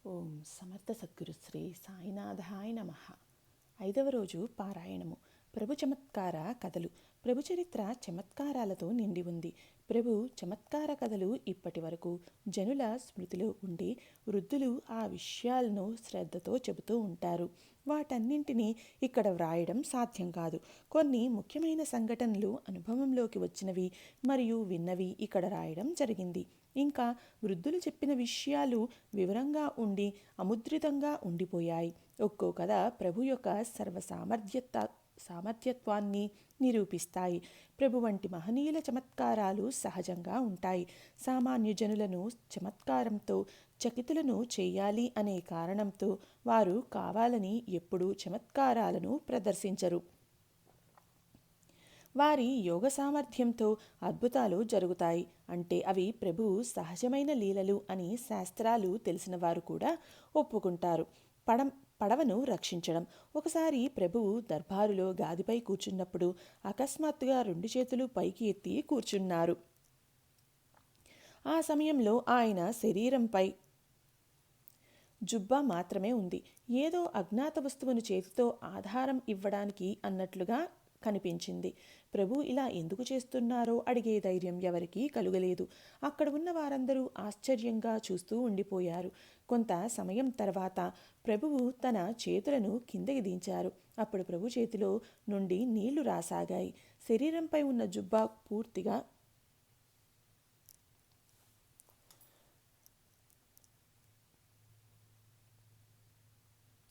ఓం సమర్థ సద్గురు శ్రీ సాయినాథాయ నమః. 5వ రోజు పారాయణము. ప్రభు చమత్కార కథలు. ప్రభు చరిత్ర చమత్కారాలతో నిండి ఉంది. ప్రభు చమత్కార కథలు ఇప్పటి వరకు జనుల స్మృతిలో ఉండి వృద్ధులు ఆ విషయాలను శ్రద్ధతో చెబుతూ ఉంటారు. వాటన్నింటినీ ఇక్కడ వ్రాయడం సాధ్యం కాదు. కొన్ని ముఖ్యమైన సంఘటనలు అనుభవంలోకి వచ్చినవి మరియు విన్నవి ఇక్కడ రాయడం జరిగింది. ఇంకా వృద్ధులు చెప్పిన విషయాలు వివరంగా ఉండి అముద్రితంగా ఉండిపోయాయి. ఒక్కో కథ ప్రభు యొక్క సామర్థ్యత్వాన్ని నిరూపిస్తాయి. ప్రభు వంటి మహనీయుల చమత్కారాలు సహజంగా ఉంటాయి. సామాన్య జనులను చమత్కారంతో చకితులను చేయాలి అనే కారణంతో వారు కావాలని ఎప్పుడూ చమత్కారాలను ప్రదర్శించరు. వారి యోగ సామర్థ్యంతో అద్భుతాలు జరుగుతాయి. అంటే అవి ప్రభువు సహజమైన లీలలు అని శాస్త్రాలు తెలిసిన వారు కూడా ఒప్పుకుంటారు. పడవను రక్షించడం. ఒకసారి ప్రభువు దర్బారులో గాదిపై కూర్చున్నప్పుడు అకస్మాత్తుగా 2 చేతులు పైకి ఎత్తి కూర్చున్నారు. ఆ సమయంలో ఆయన శరీరంపై జుబ్బా మాత్రమే ఉంది. ఏదో అజ్ఞాత వస్తువును చేతితో ఆధారం ఇవ్వడానికి అన్నట్లుగా కనిపించింది. ప్రభు ఇలా ఎందుకు చేస్తున్నారో అడిగే ధైర్యం ఎవరికీ కలుగలేదు. అక్కడ ఉన్న వారందరూ ఆశ్చర్యంగా చూస్తూ ఉండిపోయారు. కొంత సమయం తర్వాత ప్రభువు తన చేతులను కిందకి దించారు. అప్పుడు ప్రభు చేతిలో నుండి నీళ్లు రాసాగాయి. శరీరంపై ఉన్న జుబ్బా పూర్తిగా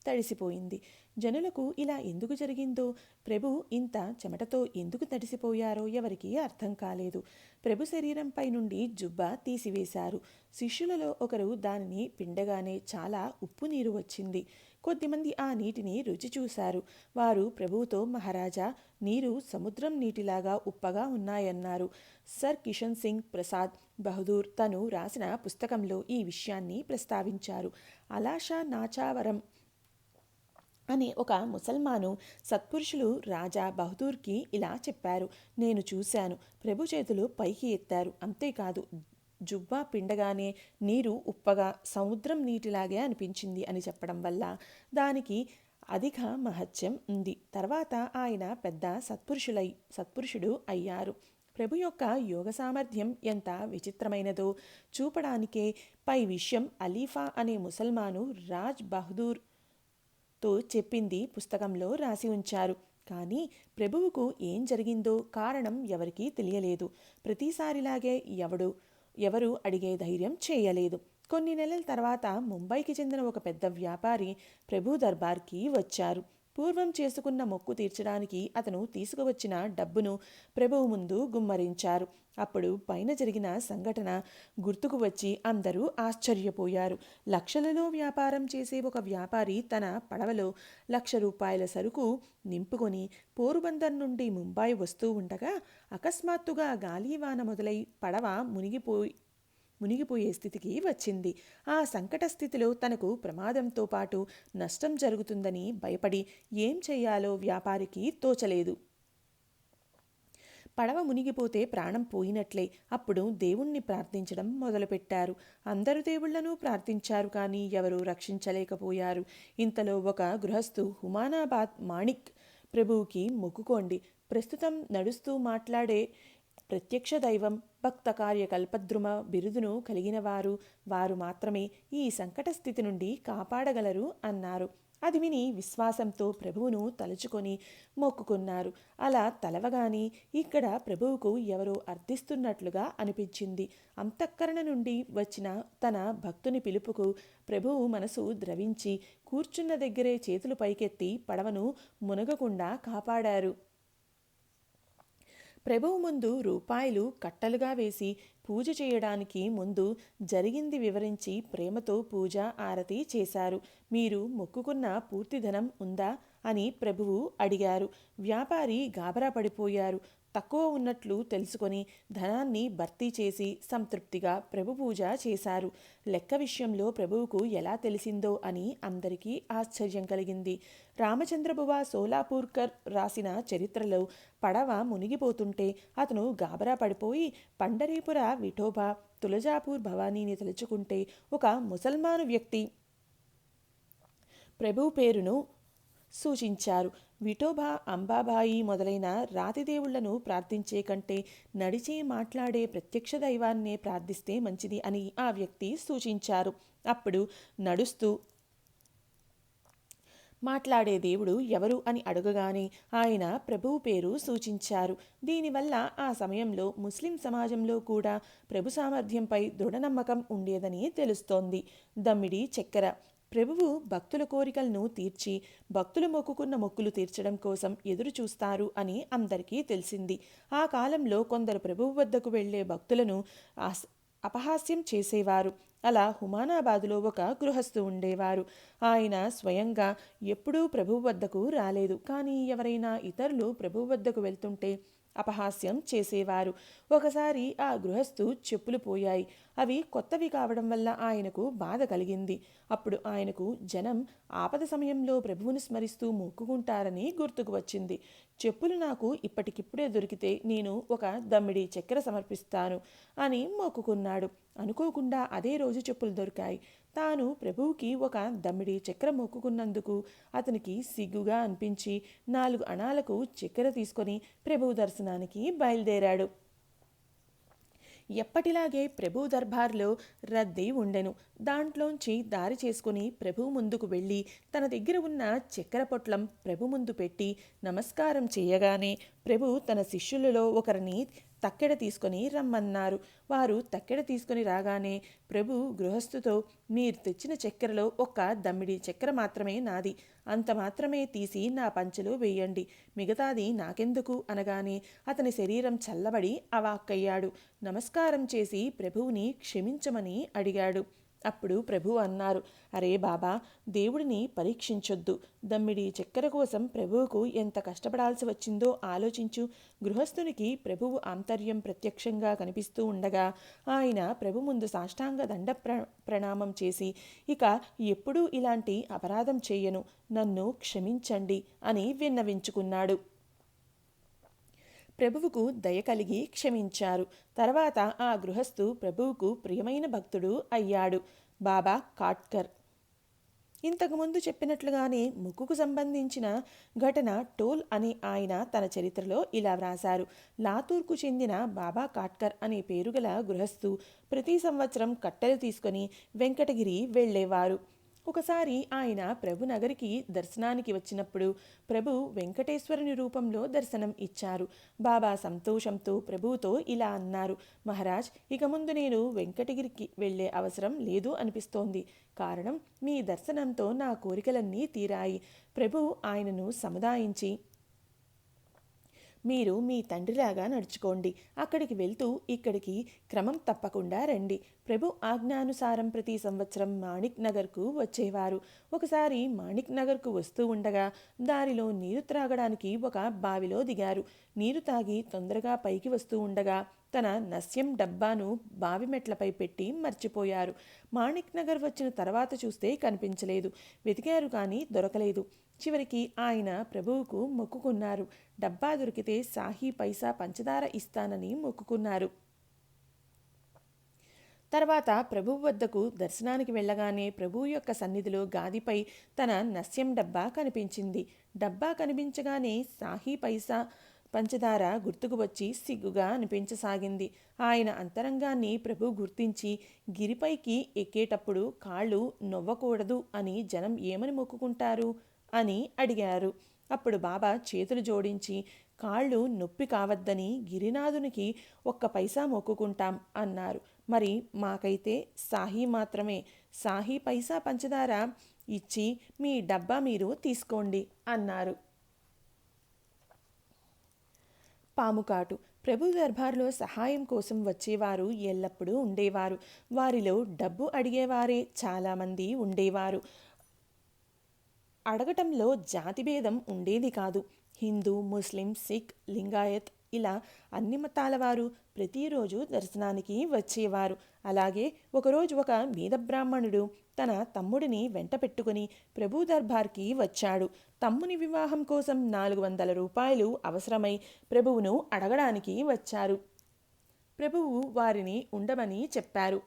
తడిసిపోయింది. జనులకు ఇలా ఎందుకు జరిగిందో, ప్రభు ఇంత చెమటతో ఎందుకు తడిసిపోయారో ఎవరికీ అర్థం కాలేదు. ప్రభు శరీరంపై నుండి జుబ్బా తీసివేశారు. శిష్యులలో ఒకరు దానిని పిండగానే చాలా ఉప్పు నీరు వచ్చింది. కొద్దిమంది ఆ నీటిని రుచి చూశారు. వారు ప్రభువుతో, మహారాజా, నీరు సముద్రం నీటిలాగా ఉప్పగా ఉన్నాయన్నారు. సర్ కిషన్ సింగ్ ప్రసాద్ బహదూర్ తను రాసిన పుస్తకంలో ఈ విషయాన్ని ప్రస్తావించారు. అలాషా నాచావరం అనే ఒక ముసల్మాను సత్పురుషులు రాజా బహదూర్కి ఇలా చెప్పారు. నేను చూశాను. ప్రభు చేతులు పైకి ఎత్తారు. అంతేకాదు, జుబ్బా పిండగానే నీరు ఉప్పగా సముద్రం నీటిలాగే అనిపించింది అని చెప్పడం వల్ల దానికి అధిక మహత్యం ఉంది. తర్వాత ఆయన పెద్ద సత్పురుషుడు అయ్యారు. ప్రభు యొక్క యోగ సామర్థ్యం ఎంత విచిత్రమైనదో చూపడానికే పై విషయం అలీఫా అనే ముసల్మాను రాజ్ బహదూర్ తో చెప్పింది పుస్తకంలో రాసి ఉంచారు. కానీ ప్రభువుకు ఏం జరిగిందో కారణం ఎవరికీ తెలియలేదు. ప్రతిసారిలాగే ఎవరు అడిగే ధైర్యం చేయలేదు. కొన్ని నెలల తర్వాత ముంబైకి చెందిన ఒక పెద్ద వ్యాపారి ప్రభు దర్బార్కి వచ్చారు. పూర్వం చేసుకున్న మొక్కు తీర్చడానికి అతను తీసుకువచ్చిన డబ్బును ప్రభువు ముందు గుమ్మరించారు. అప్పుడు పైన జరిగిన సంఘటన గుర్తుకు వచ్చి అందరూ ఆశ్చర్యపోయారు. లక్షలలో వ్యాపారం చేసే ఒక వ్యాపారి తన పడవలో ₹1,00,000 సరుకు నింపుకొని పోరుబందర్ నుండి ముంబై వస్తూ ఉండగా అకస్మాత్తుగా గాలివాన మొదలై పడవ మునిగిపోయే స్థితికి వచ్చింది. ఆ సంకట స్థితిలో తనకు ప్రమాదంతో పాటు నష్టం జరుగుతుందని భయపడి ఏం చేయాలో వ్యాపారికి తోచలేదు. పడవ మునిగిపోతే ప్రాణం పోయినట్లే. అప్పుడు దేవుణ్ణి ప్రార్థించడం మొదలుపెట్టారు. అందరు దేవుళ్లను ప్రార్థించారు, కానీ ఎవరూ రక్షించలేకపోయారు. ఇంతలో ఒక గృహస్థు, హుమానాబాద్ మాణిక్, ప్రభువుకి మొక్కుకోండి. ప్రస్తుతం నడుస్తూ మాట్లాడే ప్రత్యక్ష దైవం, భక్త కార్య కల్పద్రుమ బిరుదును కలిగిన వారు మాత్రమే ఈ సంకట స్థితి నుండి కాపాడగలరు అన్నారు. అది విని విశ్వాసంతో ప్రభువును తలుచుకొని మొక్కుకున్నారు. అలా తలవగాని ఇక్కడ ప్రభువుకు ఎవరో అర్థిస్తున్నట్లుగా అనిపించింది. అంతఃకరణ నుండి వచ్చిన తన భక్తుని పిలుపుకు ప్రభువు మనసు ద్రవించి కూర్చున్న దగ్గరే చేతులు పైకెత్తి పడవను మునగకుండా కాపాడారు. ప్రభువు ముందు రూపాయలు కట్టలుగా వేసి పూజ చేయడానికి ముందు జరిగింది వివరించి ప్రేమతో పూజ ఆరతి చేశారు. మీరు మొక్కుకున్న పూర్తి ధనం ఉందా అని ప్రభువు అడిగారు. వ్యాపారి గాబరా పడిపోయారు. తక్కువ ఉన్నట్లు తెలుసుకొని ధనాన్ని భర్తీ చేసి సంతృప్తిగా ప్రభు పూజ చేశారు. లెక్క విషయంలో ప్రభువుకు ఎలా తెలిసిందో అని అందరికీ ఆశ్చర్యం కలిగింది. రామచంద్రబువ సోలాపూర్కర్ రాసిన చరిత్రలో పడవ మునిగిపోతుంటే అతను గాబరా పడిపోయి పండరీపుర విఠోబా, తులజాపూర్ భవానీని తలుచుకుంటే ఒక ముసల్మాను వ్యక్తి ప్రభువు పేరును సూచించారు. విఠోబా, అంబాబాయి మొదలైన రాతిదేవుళ్లను ప్రార్థించే కంటే నడిచే మాట్లాడే ప్రత్యక్ష దైవాన్నే ప్రార్థిస్తే మంచిది అని ఆ వ్యక్తి సూచించారు. అప్పుడు నడుస్తూ మాట్లాడే దేవుడు ఎవరు అని అడగగానే ఆయన ప్రభువు పేరు సూచించారు. దీనివల్ల ఆ సమయంలో ముస్లిం సమాజంలో కూడా ప్రభు సామర్థ్యంపై దృఢనమ్మకం ఉండేదని తెలుస్తోంది. దమ్మిడి చక్కెర. ప్రభువు భక్తుల కోరికలను తీర్చి భక్తులు మొక్కుకున్న మొక్కులు తీర్చడం కోసం ఎదురు చూస్తారు అని అందరికీ తెలిసింది. ఆ కాలంలో కొందరు ప్రభువు వద్దకు వెళ్లే భక్తులను అపహాస్యం చేసేవారు. అలా హుమానాబాదులో ఒక గృహస్థు ఉండేవారు. ఆయన స్వయంగా ఎప్పుడూ ప్రభువు వద్దకు రాలేదు. కానీ ఎవరైనా ఇతరులు ప్రభువు వద్దకు వెళ్తుంటే అపహాస్యం చేసేవారు. ఒకసారి ఆ గృహస్థు చెప్పులు పోయాయి. అవి కొత్తవి కావడం వల్ల ఆయనకు బాధ కలిగింది. అప్పుడు ఆయనకు జనం ఆపద సమయంలో ప్రభువును స్మరిస్తూ మొక్కుకుంటారని గుర్తుకు వచ్చింది. చెప్పులు నాకు ఇప్పటికిప్పుడే దొరికితే నేను ఒక దమ్మిడి చక్కెర సమర్పిస్తాను అని మొక్కుకున్నాడు. అనుకోకుండా అదే రోజు చెప్పులు దొరికాయి. తాను ప్రభువుకి ఒక దమ్మిడి చక్కెర మొక్కుకున్నందుకు అతనికి సిగ్గుగా అనిపించి 4 అణాలకు చక్కెర తీసుకొని ప్రభువు దర్శనానికి బయలుదేరాడు. ఎప్పటిలాగే ప్రభు దర్బార్లో రద్దీ ఉండెను. దాంట్లోంచి దారి చేసుకుని ప్రభు ముందుకు వెళ్ళి తన దగ్గర ఉన్న చక్కెర పొట్లం ప్రభు ముందు పెట్టి నమస్కారం చేయగానే ప్రభు తన శిష్యులలో ఒకరిని తక్కెడ తీసుకొని రమ్మన్నారు. వారు తక్కెడ తీసుకొని రాగానే ప్రభు గృహస్థుతో, మీరు తెచ్చిన చక్కెరలో ఒక్క దమ్మిడి చక్కెర మాత్రమే నాది, అంత మాత్రమే తీసి నా పంచెలో వేయండి, మిగతాది నాకెందుకు అనగానే అతని శరీరం చల్లబడి అవాక్కయ్యాడు. నమస్కారం చేసి ప్రభువుని క్షమించమని అడిగాడు. అప్పుడు ప్రభు అన్నారు, అరే బాబా, దేవుడిని పరీక్షించొద్దు. దమ్మిడి చక్కెర కోసం ప్రభువుకు ఎంత కష్టపడాల్సి వచ్చిందో ఆలోచించు. గృహస్థునికి ప్రభువు ఆంతర్యం ప్రత్యక్షంగా కనిపిస్తూ ఉండగా ఆయన ప్రభు ముందు సాష్టాంగ దండ ప్రణామం చేసి, ఇక ఎప్పుడూ ఇలాంటి అపరాధం చేయను, నన్ను క్షమించండి అని విన్నవించుకున్నాడు. ప్రభువుకు దయ కలిగి క్షమించారు. తర్వాత ఆ గృహస్థు ప్రభువుకు ప్రియమైన భక్తుడు అయ్యాడు. బాబా కాట్కర్. ఇంతకుముందు చెప్పినట్లుగానే ముక్కుకు సంబంధించిన ఘటన టోల్ అని ఆయన తన చరిత్రలో ఇలా వ్రాశారు. లాతూర్కు చెందిన బాబా కాట్కర్ అనే పేరుగల గృహస్థు ప్రతి సంవత్సరం కట్టెలు తీసుకొని వెంకటగిరి వెళ్ళేవారు. ఒకసారి ఆయన ప్రభు నగరికి దర్శనానికి వచ్చినప్పుడు ప్రభు వెంకటేశ్వరుని రూపంలో దర్శనం ఇచ్చారు. బాబా సంతోషంతో ప్రభువుతో ఇలా అన్నారు, మహారాజ్, ఇక ముందు నేను వెంకటగిరికి వెళ్ళే అవసరం లేదు అనిపిస్తోంది. కారణం, మీ దర్శనంతో నా కోరికలన్నీ తీరాయి. ప్రభు ఆయనను సముదాయించి, మీరు మీ తండ్రిలాగా నడుచుకోండి, అక్కడికి వెళ్తూ ఇక్కడికి క్రమం తప్పకుండా రండి. ప్రభు ఆజ్ఞానుసారం ప్రతి సంవత్సరం మాణిక్ నగర్కు వచ్చేవారు. ఒకసారి మాణిక్ నగర్కు వస్తూ ఉండగా దారిలో నీరు త్రాగడానికి ఒక బావిలో దిగారు. నీరు తాగి తొందరగా పైకి వస్తూ ఉండగా తన నస్యం డబ్బాను బావి మెట్లపై పెట్టి మర్చిపోయారు. మాణిక్ నగర్ వచ్చిన తర్వాత చూస్తే కనిపించలేదు. వెతికారు కానీ దొరకలేదు. చివరికి ఆయన ప్రభువుకు మొక్కుకున్నారు. డబ్బా దొరికితే సాహీ పైసా పంచదార ఇస్తానని మొక్కుకున్నారు. తర్వాత ప్రభువు వద్దకు దర్శనానికి వెళ్ళగానే ప్రభువు యొక్క సన్నిధిలో గాదిపై తన నస్యం డబ్బా కనిపించింది. డబ్బా కనిపించగానే సాహీ పైసా పంచదార గుర్తుకు వచ్చి సిగ్గుగా అనిపించసాగింది. ఆయన అంతరంగాన్ని ప్రభు గుర్తించి, గిరిపైకి ఎక్కేటప్పుడు కాళ్ళు నొవ్వకూడదు అని జనం ఏమని మొక్కుకుంటారు అని అడిగారు. అప్పుడు బాబా చేతులు జోడించి, కాళ్ళు నొప్పి కావద్దని గిరినాథునికి 1 పైసా మొక్కుకుంటాం అన్నారు. మరి మాకైతే సాహీ మాత్రమే, సాహీ పైసా పంచదార ఇచ్చి మీ డబ్బా మీరు తీసుకోండి అన్నారు. పాముకాటు. ప్రభు దర్బార్లో సహాయం కోసం వచ్చేవారు ఎల్లప్పుడూ ఉండేవారు. వారిలో డబ్బు అడిగేవారే చాలామంది ఉండేవారు. అడగటంలో జాతిభేదం ఉండేది కాదు. హిందూ, ముస్లిం, సిక్, లింగాయత్ ఇలా అన్ని మతాల వారు ప్రతిరోజు దర్శనానికి వచ్చేవారు. అలాగే ఒకరోజు ఒక బీద బ్రాహ్మణుడు తన తమ్ముడిని వెంట పెట్టుకుని ప్రభు దర్బార్కి వచ్చాడు. తమ్ముని వివాహం కోసం 400 రూపాయలు అవసరమై ప్రభువును అడగడానికి వచ్చారు. ప్రభువు వారిని ఉండమని చెప్పారు.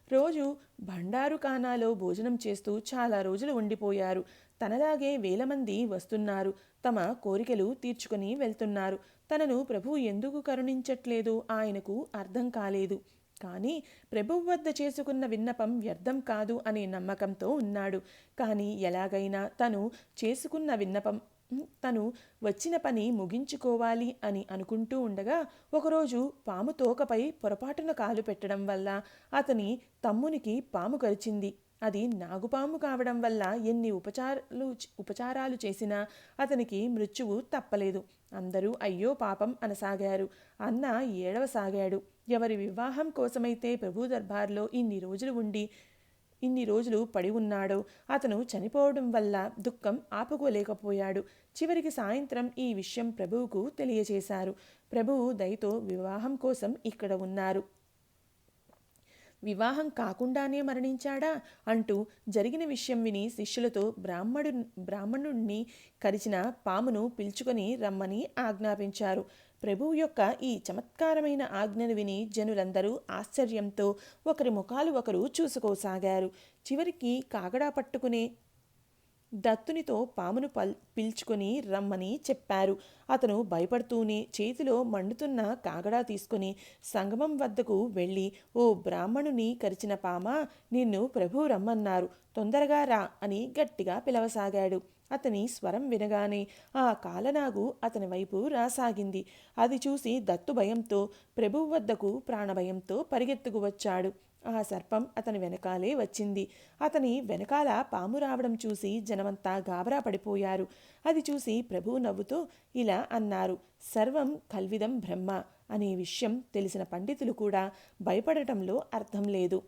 రోజు భండారుఖానాలో భోజనం చేస్తూ చాలా రోజులు ఉండిపోయారు. తనలాగే వేల మంది వస్తున్నారు, తమ కోరికలు తీర్చుకుని వెళ్తున్నారు. తనను ప్రభువు ఎందుకు కరుణించట్లేదు ఆయనకు అర్థం కాలేదు. కానీ ప్రభువు వద్ద చేసుకున్న విన్నపం వ్యర్థం కాదు అనే నమ్మకంతో ఉన్నాడు. కానీ ఎలాగైనా తను చేసుకున్న విన్నపం తను వచ్చిన పని ముగించుకోవాలి అని అనుకుంటూ ఉండగా ఒకరోజు పాము తోకపై పొరపాటున కాలు పెట్టడం వల్ల అతని తమ్మునికి పాము కరిచింది. అది నాగుపాము కావడం వల్ల ఎన్ని ఉపచారాలు చేసినా అతనికి మృత్యువు తప్పలేదు. అందరూ అయ్యో పాపం అనసాగారు. అన్న ఏడవసాగాడు. ఎవరి వివాహం కోసమైతే ప్రభు దర్బార్లో ఇన్ని రోజులు పడి ఉన్నాడో అతను చనిపోవడం వల్ల దుఃఖం ఆపుకోలేకపోయాడు. చివరికి సాయంత్రం ఈ విషయం ప్రభువుకు తెలియచేశారు. ప్రభువు దయతో వివాహం కోసం ఇక్కడ ఉన్నారు. వివాహం కాకుండానే మరణించాడా అంటూ జరిగిన విషయం విని శిష్యులతో బ్రాహ్మణుడిని కరిచిన పామును పిలుచుకొని రమ్మని ఆజ్ఞాపించారు. ప్రభువు యొక్క ఈ చమత్కారమైన ఆజ్ఞను విని జనులందరూ ఆశ్చర్యంతో ఒకరి ముఖాలు ఒకరు చూసుకోసాగారు. చివరికి కాగడా పట్టుకునే దత్తునితో పామును పిలుచుకొని రమ్మని చెప్పారు. అతను భయపడుతూనే చేతిలో మండుతున్న కాగడా తీసుకుని సంగమం వద్దకు వెళ్ళి, ఓ బ్రాహ్మణుని కరిచిన పామా, నిన్ను ప్రభు రమ్మన్నారు, తొందరగా రా అని గట్టిగా పిలవసాగాడు. అతని స్వరం వినగానే ఆ కాలనాగు అతని వైపు రాసాగింది. అది చూసి దత్తు భయంతో ప్రభువు వద్దకు ప్రాణభయంతో పరిగెత్తుకు వచ్చాడు. ఆ సర్పం అతని వెనకాలే వచ్చింది. అతని వెనకాల పాము రావడం చూసి జనమంతా గాబరా పడిపోయారు. అది చూసి ప్రభువు నవ్వుతూ ఇలా అన్నారు, సర్వం కల్విదం బ్రహ్మ అనే విషయం తెలిసిన పండితులు కూడా భయపడటంలో అర్థం లేదు.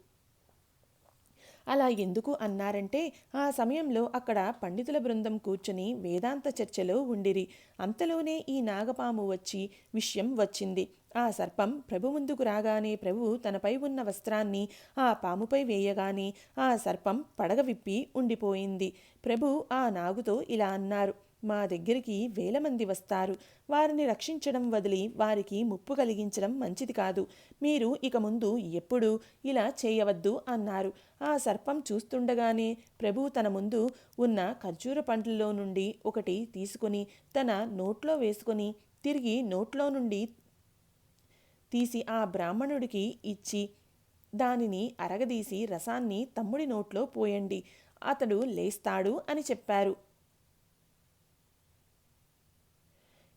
అలా ఎందుకు అన్నారంటే ఆ సమయంలో అక్కడ పండితుల బృందం కూర్చుని వేదాంత చర్చలో ఉండిరి. అంతలోనే ఈ నాగపాము వచ్చి విషయం వచ్చింది. ఆ సర్పం ప్రభు ముందుకు రాగానే ప్రభువు తనపై ఉన్న వస్త్రాన్ని ఆ పాముపై వేయగానే ఆ సర్పం పడగ విప్పి ఉండిపోయింది. ప్రభు ఆ నాగుతో ఇలా అన్నారు, మా దగ్గరికి వేల మంది వస్తారు. వారిని రక్షించడం వదిలి వారికి ముప్పు కలిగించడం మంచిది కాదు. మీరు ఇక ముందు ఎప్పుడూ ఇలా చేయవద్దు అన్నారు. ఆ సర్పం చూస్తుండగానే ప్రభు తన ముందు ఉన్న ఖర్జూర పండ్లలో నుండి ఒకటి తీసుకుని తన నోట్లో వేసుకొని తిరిగి నోట్లో నుండి తీసి ఆ బ్రాహ్మణుడికి ఇచ్చి, దానిని అరగదీసి రసాన్ని తమ్ముడి నోట్లో పోయండి, అతడు లేస్తాడు అని చెప్పారు.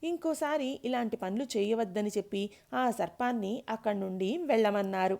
ఇంకోసారి ఇలాంటి పనులు చేయవద్దని చెప్పి ఆ సర్పాన్ని అక్కడి నుండి వెళ్ళమన్నారు.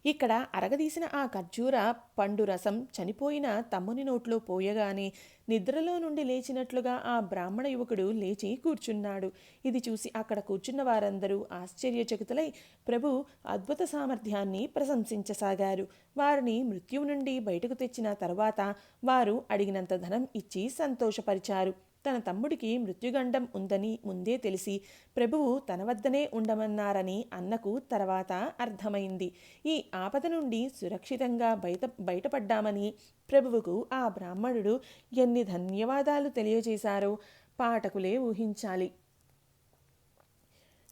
ఇక్కడ అరగదీసిన ఆ ఖర్జూర పండు రసం చనిపోయిన తమ్ముని నోట్లో పోయగానే నిద్రలో నుండి లేచినట్లుగా ఆ బ్రాహ్మణ యువకుడు లేచి కూర్చున్నాడు. ఇది చూసి అక్కడ కూర్చున్న వారందరూ ఆశ్చర్యచకితులై ప్రభు అద్భుత సామర్థ్యాన్ని ప్రశంసించసాగారు. వారిని మృత్యువు నుండి బయటకు తెచ్చిన తరువాత వారు అడిగినంత ధనం ఇచ్చి సంతోషపరిచారు. తన తమ్ముడికి మృత్యుగండం ఉందని ముందే తెలిసి ప్రభువు తన వద్దనే ఉండమన్నారని అన్నకు తర్వాత అర్థమైంది. ఈ ఆపద నుండి సురక్షితంగా బయటపడ్డామని ప్రభువుకు ఆ బ్రాహ్మణుడు ఎన్ని ధన్యవాదాలు తెలియజేశారో పాఠకులే ఊహించాలి.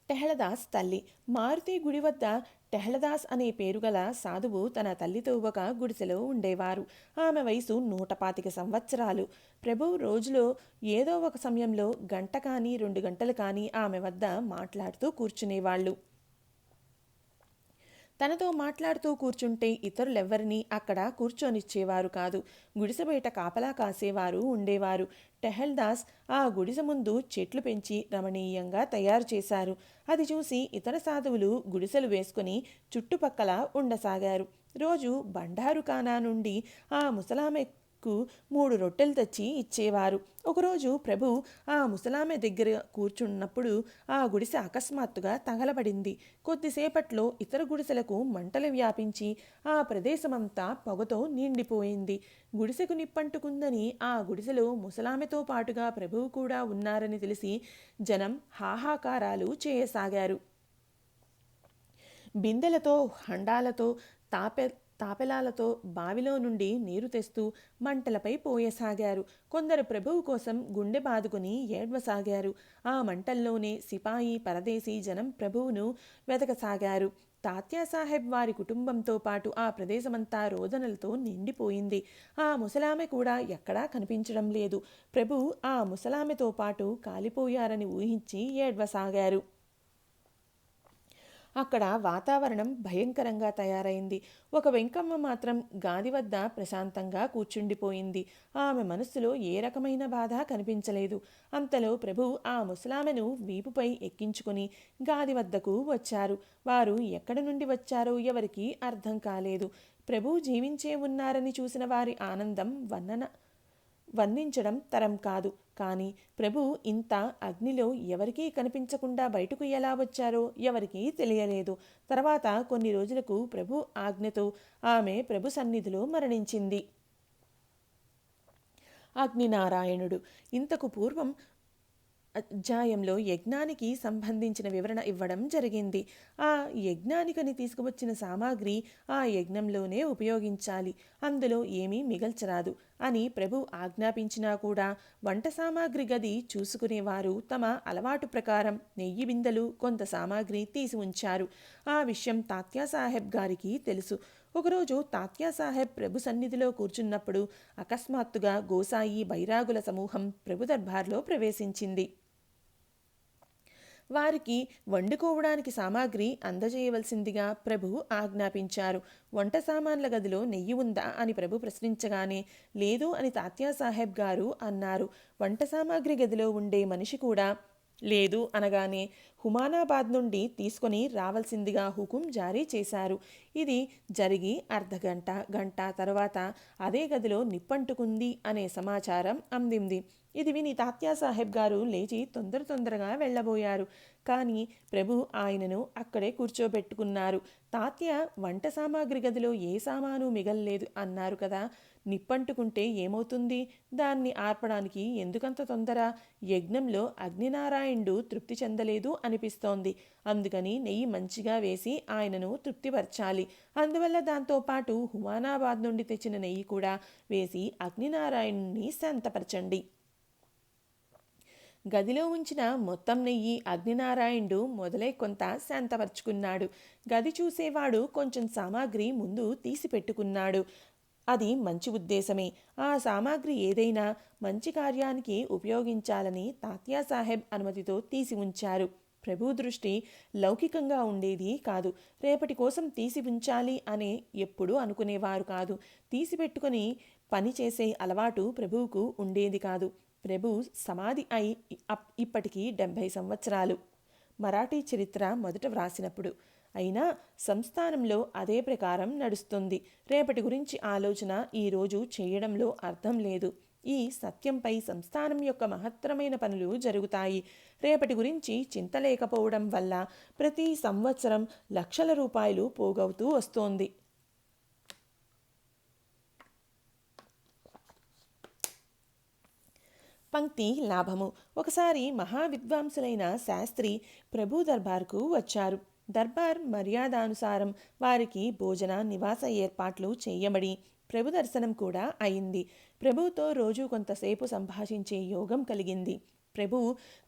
టెహళదాస్ తల్లి. మారుతి గుడి వద్ద టెహళదాస్ అనే పేరుగల సాధువు తన తల్లితో ఒక గుడిసెలో ఉండేవారు. ఆమె వయసు 125 సంవత్సరాలు. ప్రభువు రోజులో ఏదో ఒక సమయంలో గంట కానీ 2 గంటలు కానీ ఆమె వద్ద మాట్లాడుతూ కూర్చునేవాళ్ళు. తనతో మాట్లాడుతూ కూర్చుంటే ఇతరులెవ్వరినీ అక్కడ కూర్చొనిచ్చేవారు కాదు. గుడిసె బయట కాపలా కాసేవారు ఉండేవారు. టెహల్దాస్ ఆ గుడిసె ముందు చెట్లు పెంచి రమణీయంగా తయారు చేశారు. అది చూసి ఇతర సాధువులు గుడిసెలు వేసుకుని చుట్టుపక్కల ఉండసాగారు. రోజు బండారుఖానా నుండి ఆ ముసలామెకు 3 రొట్టెలు తెచ్చి ఇచ్చేవారు. ఒకరోజు ప్రభు ఆ ముసలామె దగ్గర కూర్చున్నప్పుడు ఆ గుడిసె అకస్మాత్తుగా తగలబడింది. కొద్దిసేపట్లో ఇతర గుడిసెలకు మంటలు వ్యాపించి ఆ ప్రదేశమంతా పొగతో నిండిపోయింది. గుడిసెకు నిప్పంటుకుందని ఆ గుడిసెలో ముసలామెతో పాటుగా ప్రభువు కూడా ఉన్నారని తెలిసి జనం హాహాకారాలు చేయసాగారు. బిందెలతో, హండాలతో, తాపెలాలతో బావిలో నుండి నీరు తెస్తూ మంటలపై పోయసాగారు. కొందరు ప్రభువు కోసం గుండె బాదుకుని ఏడ్వసాగారు. ఆ మంటల్లోనే సిపాయి, పరదేశీ జనం ప్రభువును వెతకసాగారు. తాత్యాసాహెబ్ వారి కుటుంబంతో పాటు ఆ ప్రదేశమంతా రోదనలతో నిండిపోయింది. ఆ ముసలామె కూడా ఎక్కడా కనిపించడం లేదు. ప్రభు ఆ ముసలామెతో పాటు కాలిపోయారని ఊహించి ఏడ్వసాగారు. అక్కడ వాతావరణం భయంకరంగా తయారైంది. ఒక వెంకమ్మ మాత్రం గాది వద్ద ప్రశాంతంగా కూర్చుండిపోయింది. ఆమె మనస్సులో ఏ రకమైన బాధ కనిపించలేదు. అంతలో ప్రభు ఆ ముసలామెను వీపుపై ఎక్కించుకుని గాది వద్దకు వచ్చారు. వారు ఎక్కడి నుండి వచ్చారో ఎవరికీ అర్థం కాలేదు. ప్రభు జీవించే ఉన్నారని చూసిన వారి ఆనందం వర్ణించడం తరం కాదు. కానీ ప్రభు ఇంత అగ్నిలో ఎవరికీ కనిపించకుండా బయటకు ఎలా వచ్చారో ఎవరికీ తెలియలేదు. తర్వాత కొన్ని రోజులకు ప్రభు ఆజ్ఞతో ఆమె ప్రభు సన్నిధిలో మరణించింది. అగ్నినారాయణుడు ఇంతకు పూర్వం అధ్యాయంలో యజ్ఞానికి సంబంధించిన వివరణ ఇవ్వడం జరిగింది. ఆ యజ్ఞానికని తీసుకువచ్చిన సామాగ్రి ఆ యజ్ఞంలోనే ఉపయోగించాలి, అందులో ఏమీ మిగల్చరాదు అని ప్రభు ఆజ్ఞాపించినా కూడా వంట సామాగ్రి గది చూసుకునేవారు తమ అలవాటు ప్రకారం నెయ్యి బిందెలు కొంత సామాగ్రి తీసి ఉంచారు. ఆ విషయం తాత్యాసాహెబ్ గారికి తెలుసు. ఒకరోజు తాత్యాసాహెబ్ ప్రభు సన్నిధిలో కూర్చున్నప్పుడు అకస్మాత్తుగా గోసాయి బైరాగుల సమూహం ప్రభు దర్బార్లో ప్రవేశించింది. వారికి వండుకోవడానికి సామాగ్రి అందజేయవలసిందిగా ప్రభు ఆజ్ఞాపించారు. వంట సామాన్ల గదిలో నెయ్యి ఉందా అని ప్రభు ప్రశ్నించగానే లేదు అని తాత్యాసాహెబ్ గారు అన్నారు. వంట సామాగ్రి గదిలో ఉండే మనిషి కూడా లేదు అనగానే హుమానాబాద్ నుండి తీసుకొని రావాల్సిందిగా హుకుం జారీ చేశారు. ఇది జరిగి గంట తర్వాత అదే గదిలో నిప్పంటుకుంది అనే సమాచారం అందింది. ఇది విని తాత్యాసాహెబ్ గారు లేచి తొందరగా వెళ్ళబోయారు. కానీ ప్రభు ఆయనను అక్కడే కూర్చోబెట్టుకున్నారు. తాత్య వంట సామాగ్రి గదిలో ఏ సామాను మిగల్లేదు అన్నారు కదా, నిప్పంటుకుంటే ఏమవుతుంది? దాన్ని ఆర్పడానికి ఎందుకంత తొందర? యజ్ఞంలో అగ్నినారాయణుడు తృప్తి చెందలేదు అనిపిస్తోంది. అందుకని నెయ్యి మంచిగా వేసి ఆయనను తృప్తిపరచాలి. అందువల్ల దాంతోపాటు హుమానాబాద్ నుండి తెచ్చిన నెయ్యి కూడా వేసి అగ్నినారాయణుని శాంతపరచండి. గదిలో ఉంచిన మొత్తం నెయ్యి అగ్నినారాయణుడు మొదలై కొంత శాంతపరుచుకున్నాడు. గది చూసేవాడు కొంచెం సామాగ్రి ముందు తీసి పెట్టుకున్నాడు. అది మంచి ఉద్దేశమే. ఆ సామాగ్రి ఏదైనా మంచి కార్యానికి ఉపయోగించాలని తాత్యాసాహెబ్ అనుమతితో తీసి ఉంచారు. ప్రభు దృష్టి లౌకికంగా ఉండేది కాదు. రేపటి కోసం తీసి ఉంచాలి అనే ఎప్పుడూ అనుకునేవారు కాదు. తీసిపెట్టుకుని పని చేసే అలవాటు ప్రభువుకు ఉండేది కాదు. ప్రభు సమాధి అయి ఇప్పటికీ 70 సంవత్సరాలు. మరాఠీ చరిత్ర మొదట వ్రాసినప్పుడు. అయినా సంస్థానంలో అదే ప్రకారం నడుస్తుంది. రేపటి గురించి ఆలోచన ఈరోజు చేయడంలో అర్థం లేదు. ఈ సత్యంపై సంస్థానం యొక్క మహత్తరమైన పనులు జరుగుతాయి. రేపటి గురించి చింత లేకపోవడం వల్ల ప్రతి సంవత్సరం లక్షల రూపాయలు పోగవుతూ వస్తోంది. పంక్తి లాభము. ఒకసారి మహావిద్వాంసులైన శాస్త్రి ప్రభు దర్బార్కు వచ్చారు. దర్బార్ మర్యాదానుసారం వారికి భోజన నివాస ఏర్పాట్లు చేయబడి ప్రభు దర్శనం కూడా అయింది. ప్రభుతో రోజు కొంతసేపు సంభాషించే యోగం కలిగింది. ప్రభు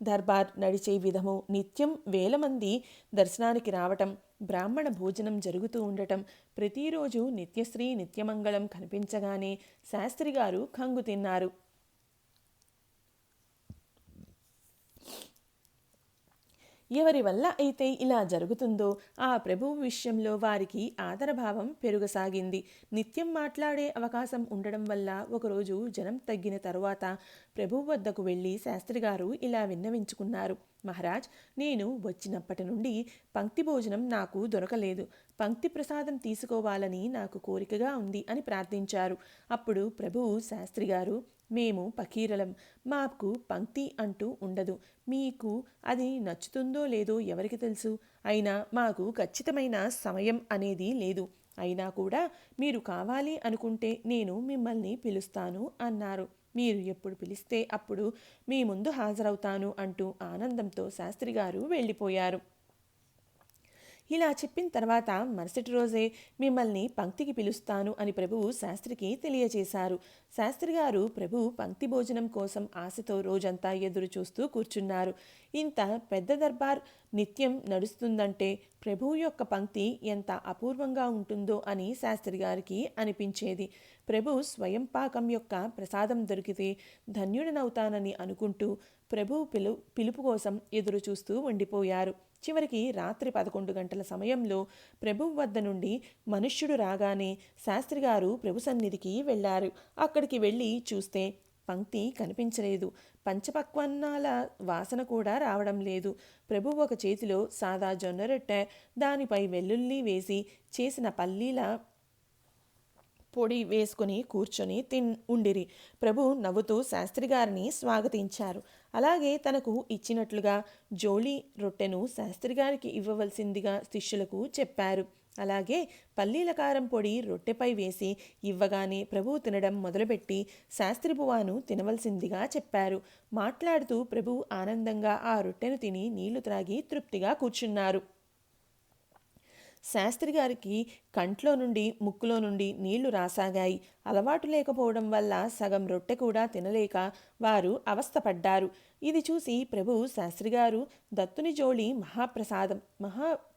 దర్బార్ నడిచే విధము, నిత్యం వేల మంది దర్శనానికి రావటం, బ్రాహ్మణ భోజనం జరుగుతూ ఉండటం, ప్రతిరోజు నిత్యశ్రీ నిత్యమంగళం కనిపించగానే శాస్త్రి గారు కంగు తిన్నారు. ఎవరి వల్ల అయితే ఇలా జరుగుతుందో ఆ ప్రభువు విషయంలో వారికి ఆదరభావం పెరుగసాగింది. నిత్యం మాట్లాడే అవకాశం ఉండడం వల్ల ఒకరోజు జనం తగ్గిన తరువాత ప్రభువు వద్దకు వెళ్ళి శాస్త్రిగారు ఇలా విన్నవించుకున్నారు. మహారాజ్, నేను వచ్చినప్పటి నుండి పంక్తి భోజనం నాకు దొరకలేదు. పంక్తి ప్రసాదం తీసుకోవాలని నాకు కోరికగా ఉంది అని ప్రార్థించారు. అప్పుడు ప్రభువు శాస్త్రిగారు, మేము పకీరలం, మాకు పంక్తి అంటూ ఉండదు. మీకు అది నచ్చుతుందో లేదో ఎవరికి తెలుసు. అయినా మాకు ఖచ్చితమైన సమయం అనేది లేదు. అయినా కూడా మీరు కావాలి అనుకుంటే నేను మిమ్మల్ని పిలుస్తాను అన్నారు. మీరు ఎప్పుడు పిలిస్తే అప్పుడు మీ ముందు హాజరవుతాను అంటూ ఆనందంతో శాస్త్రిగారు వెళ్ళిపోయారు. ఇలా చెప్పిన తర్వాత మరుసటి రోజే మిమ్మల్ని పంక్తికి పిలుస్తాను అని ప్రభువు శాస్త్రికి తెలియచేశారు. శాస్త్రి గారు ప్రభు పంక్తి భోజనం కోసం ఆశతో రోజంతా ఎదురు చూస్తూ కూర్చున్నారు. ఇంత పెద్ద దర్బార్ నిత్యం నడుస్తుందంటే ప్రభువు యొక్క పంక్తి ఎంత అపూర్వంగా ఉంటుందో అని శాస్త్రి గారికి అనిపించేది. ప్రభు స్వయం పాకం యొక్క ప్రసాదం దొరికితే ధన్యుడనవుతానని అనుకుంటూ ప్రభు పిలుపు కోసం ఎదురు చూస్తూ ఉండిపోయారు. చివరికి రాత్రి 11 గంటల సమయంలో ప్రభువు వద్ద నుండి మనుష్యుడు రాగానే శాస్త్రి గారు ప్రభు సన్నిధికి వెళ్ళారు. అక్కడికి వెళ్ళి చూస్తే పంక్తి కనిపించలేదు. పంచపక్వన్నాల వాసన కూడా రావడం లేదు. ప్రభు ఒక చేతిలో సాదా జొన్న రొట్టె, దానిపై వెల్లుల్లి వేసి చేసిన పల్లీల పొడి వేసుకుని కూర్చొని ఉండిరి. ప్రభు నవ్వుతూ శాస్త్రి గారిని స్వాగతించారు. అలాగే తనకు ఇచ్చినట్లుగా జోళీ రొట్టెను శాస్త్రి గారికి ఇవ్వవలసిందిగా శిష్యులకు చెప్పారు. అలాగే పల్లీల కారం పొడి రొట్టెపై వేసి ఇవ్వగానే ప్రభు తినడం మొదలుపెట్టి శాస్త్రి బువాను తినవలసిందిగా చెప్పారు. మాట్లాడుతూ ప్రభు ఆనందంగా ఆ రొట్టెను తిని నీళ్లు త్రాగి తృప్తిగా కూర్చున్నారు. శాస్త్రి గారికి కంట్లో నుండి ముక్కులో నుండి నీళ్లు రాసాగాయి. అలవాటు లేకపోవడం వల్ల సగం రొట్టె కూడా తినలేక వారు అవస్థపడ్డారు. ఇది చూసి ప్రభు శాస్త్రిగారు దత్తుని జోళి మహాప్రసాదం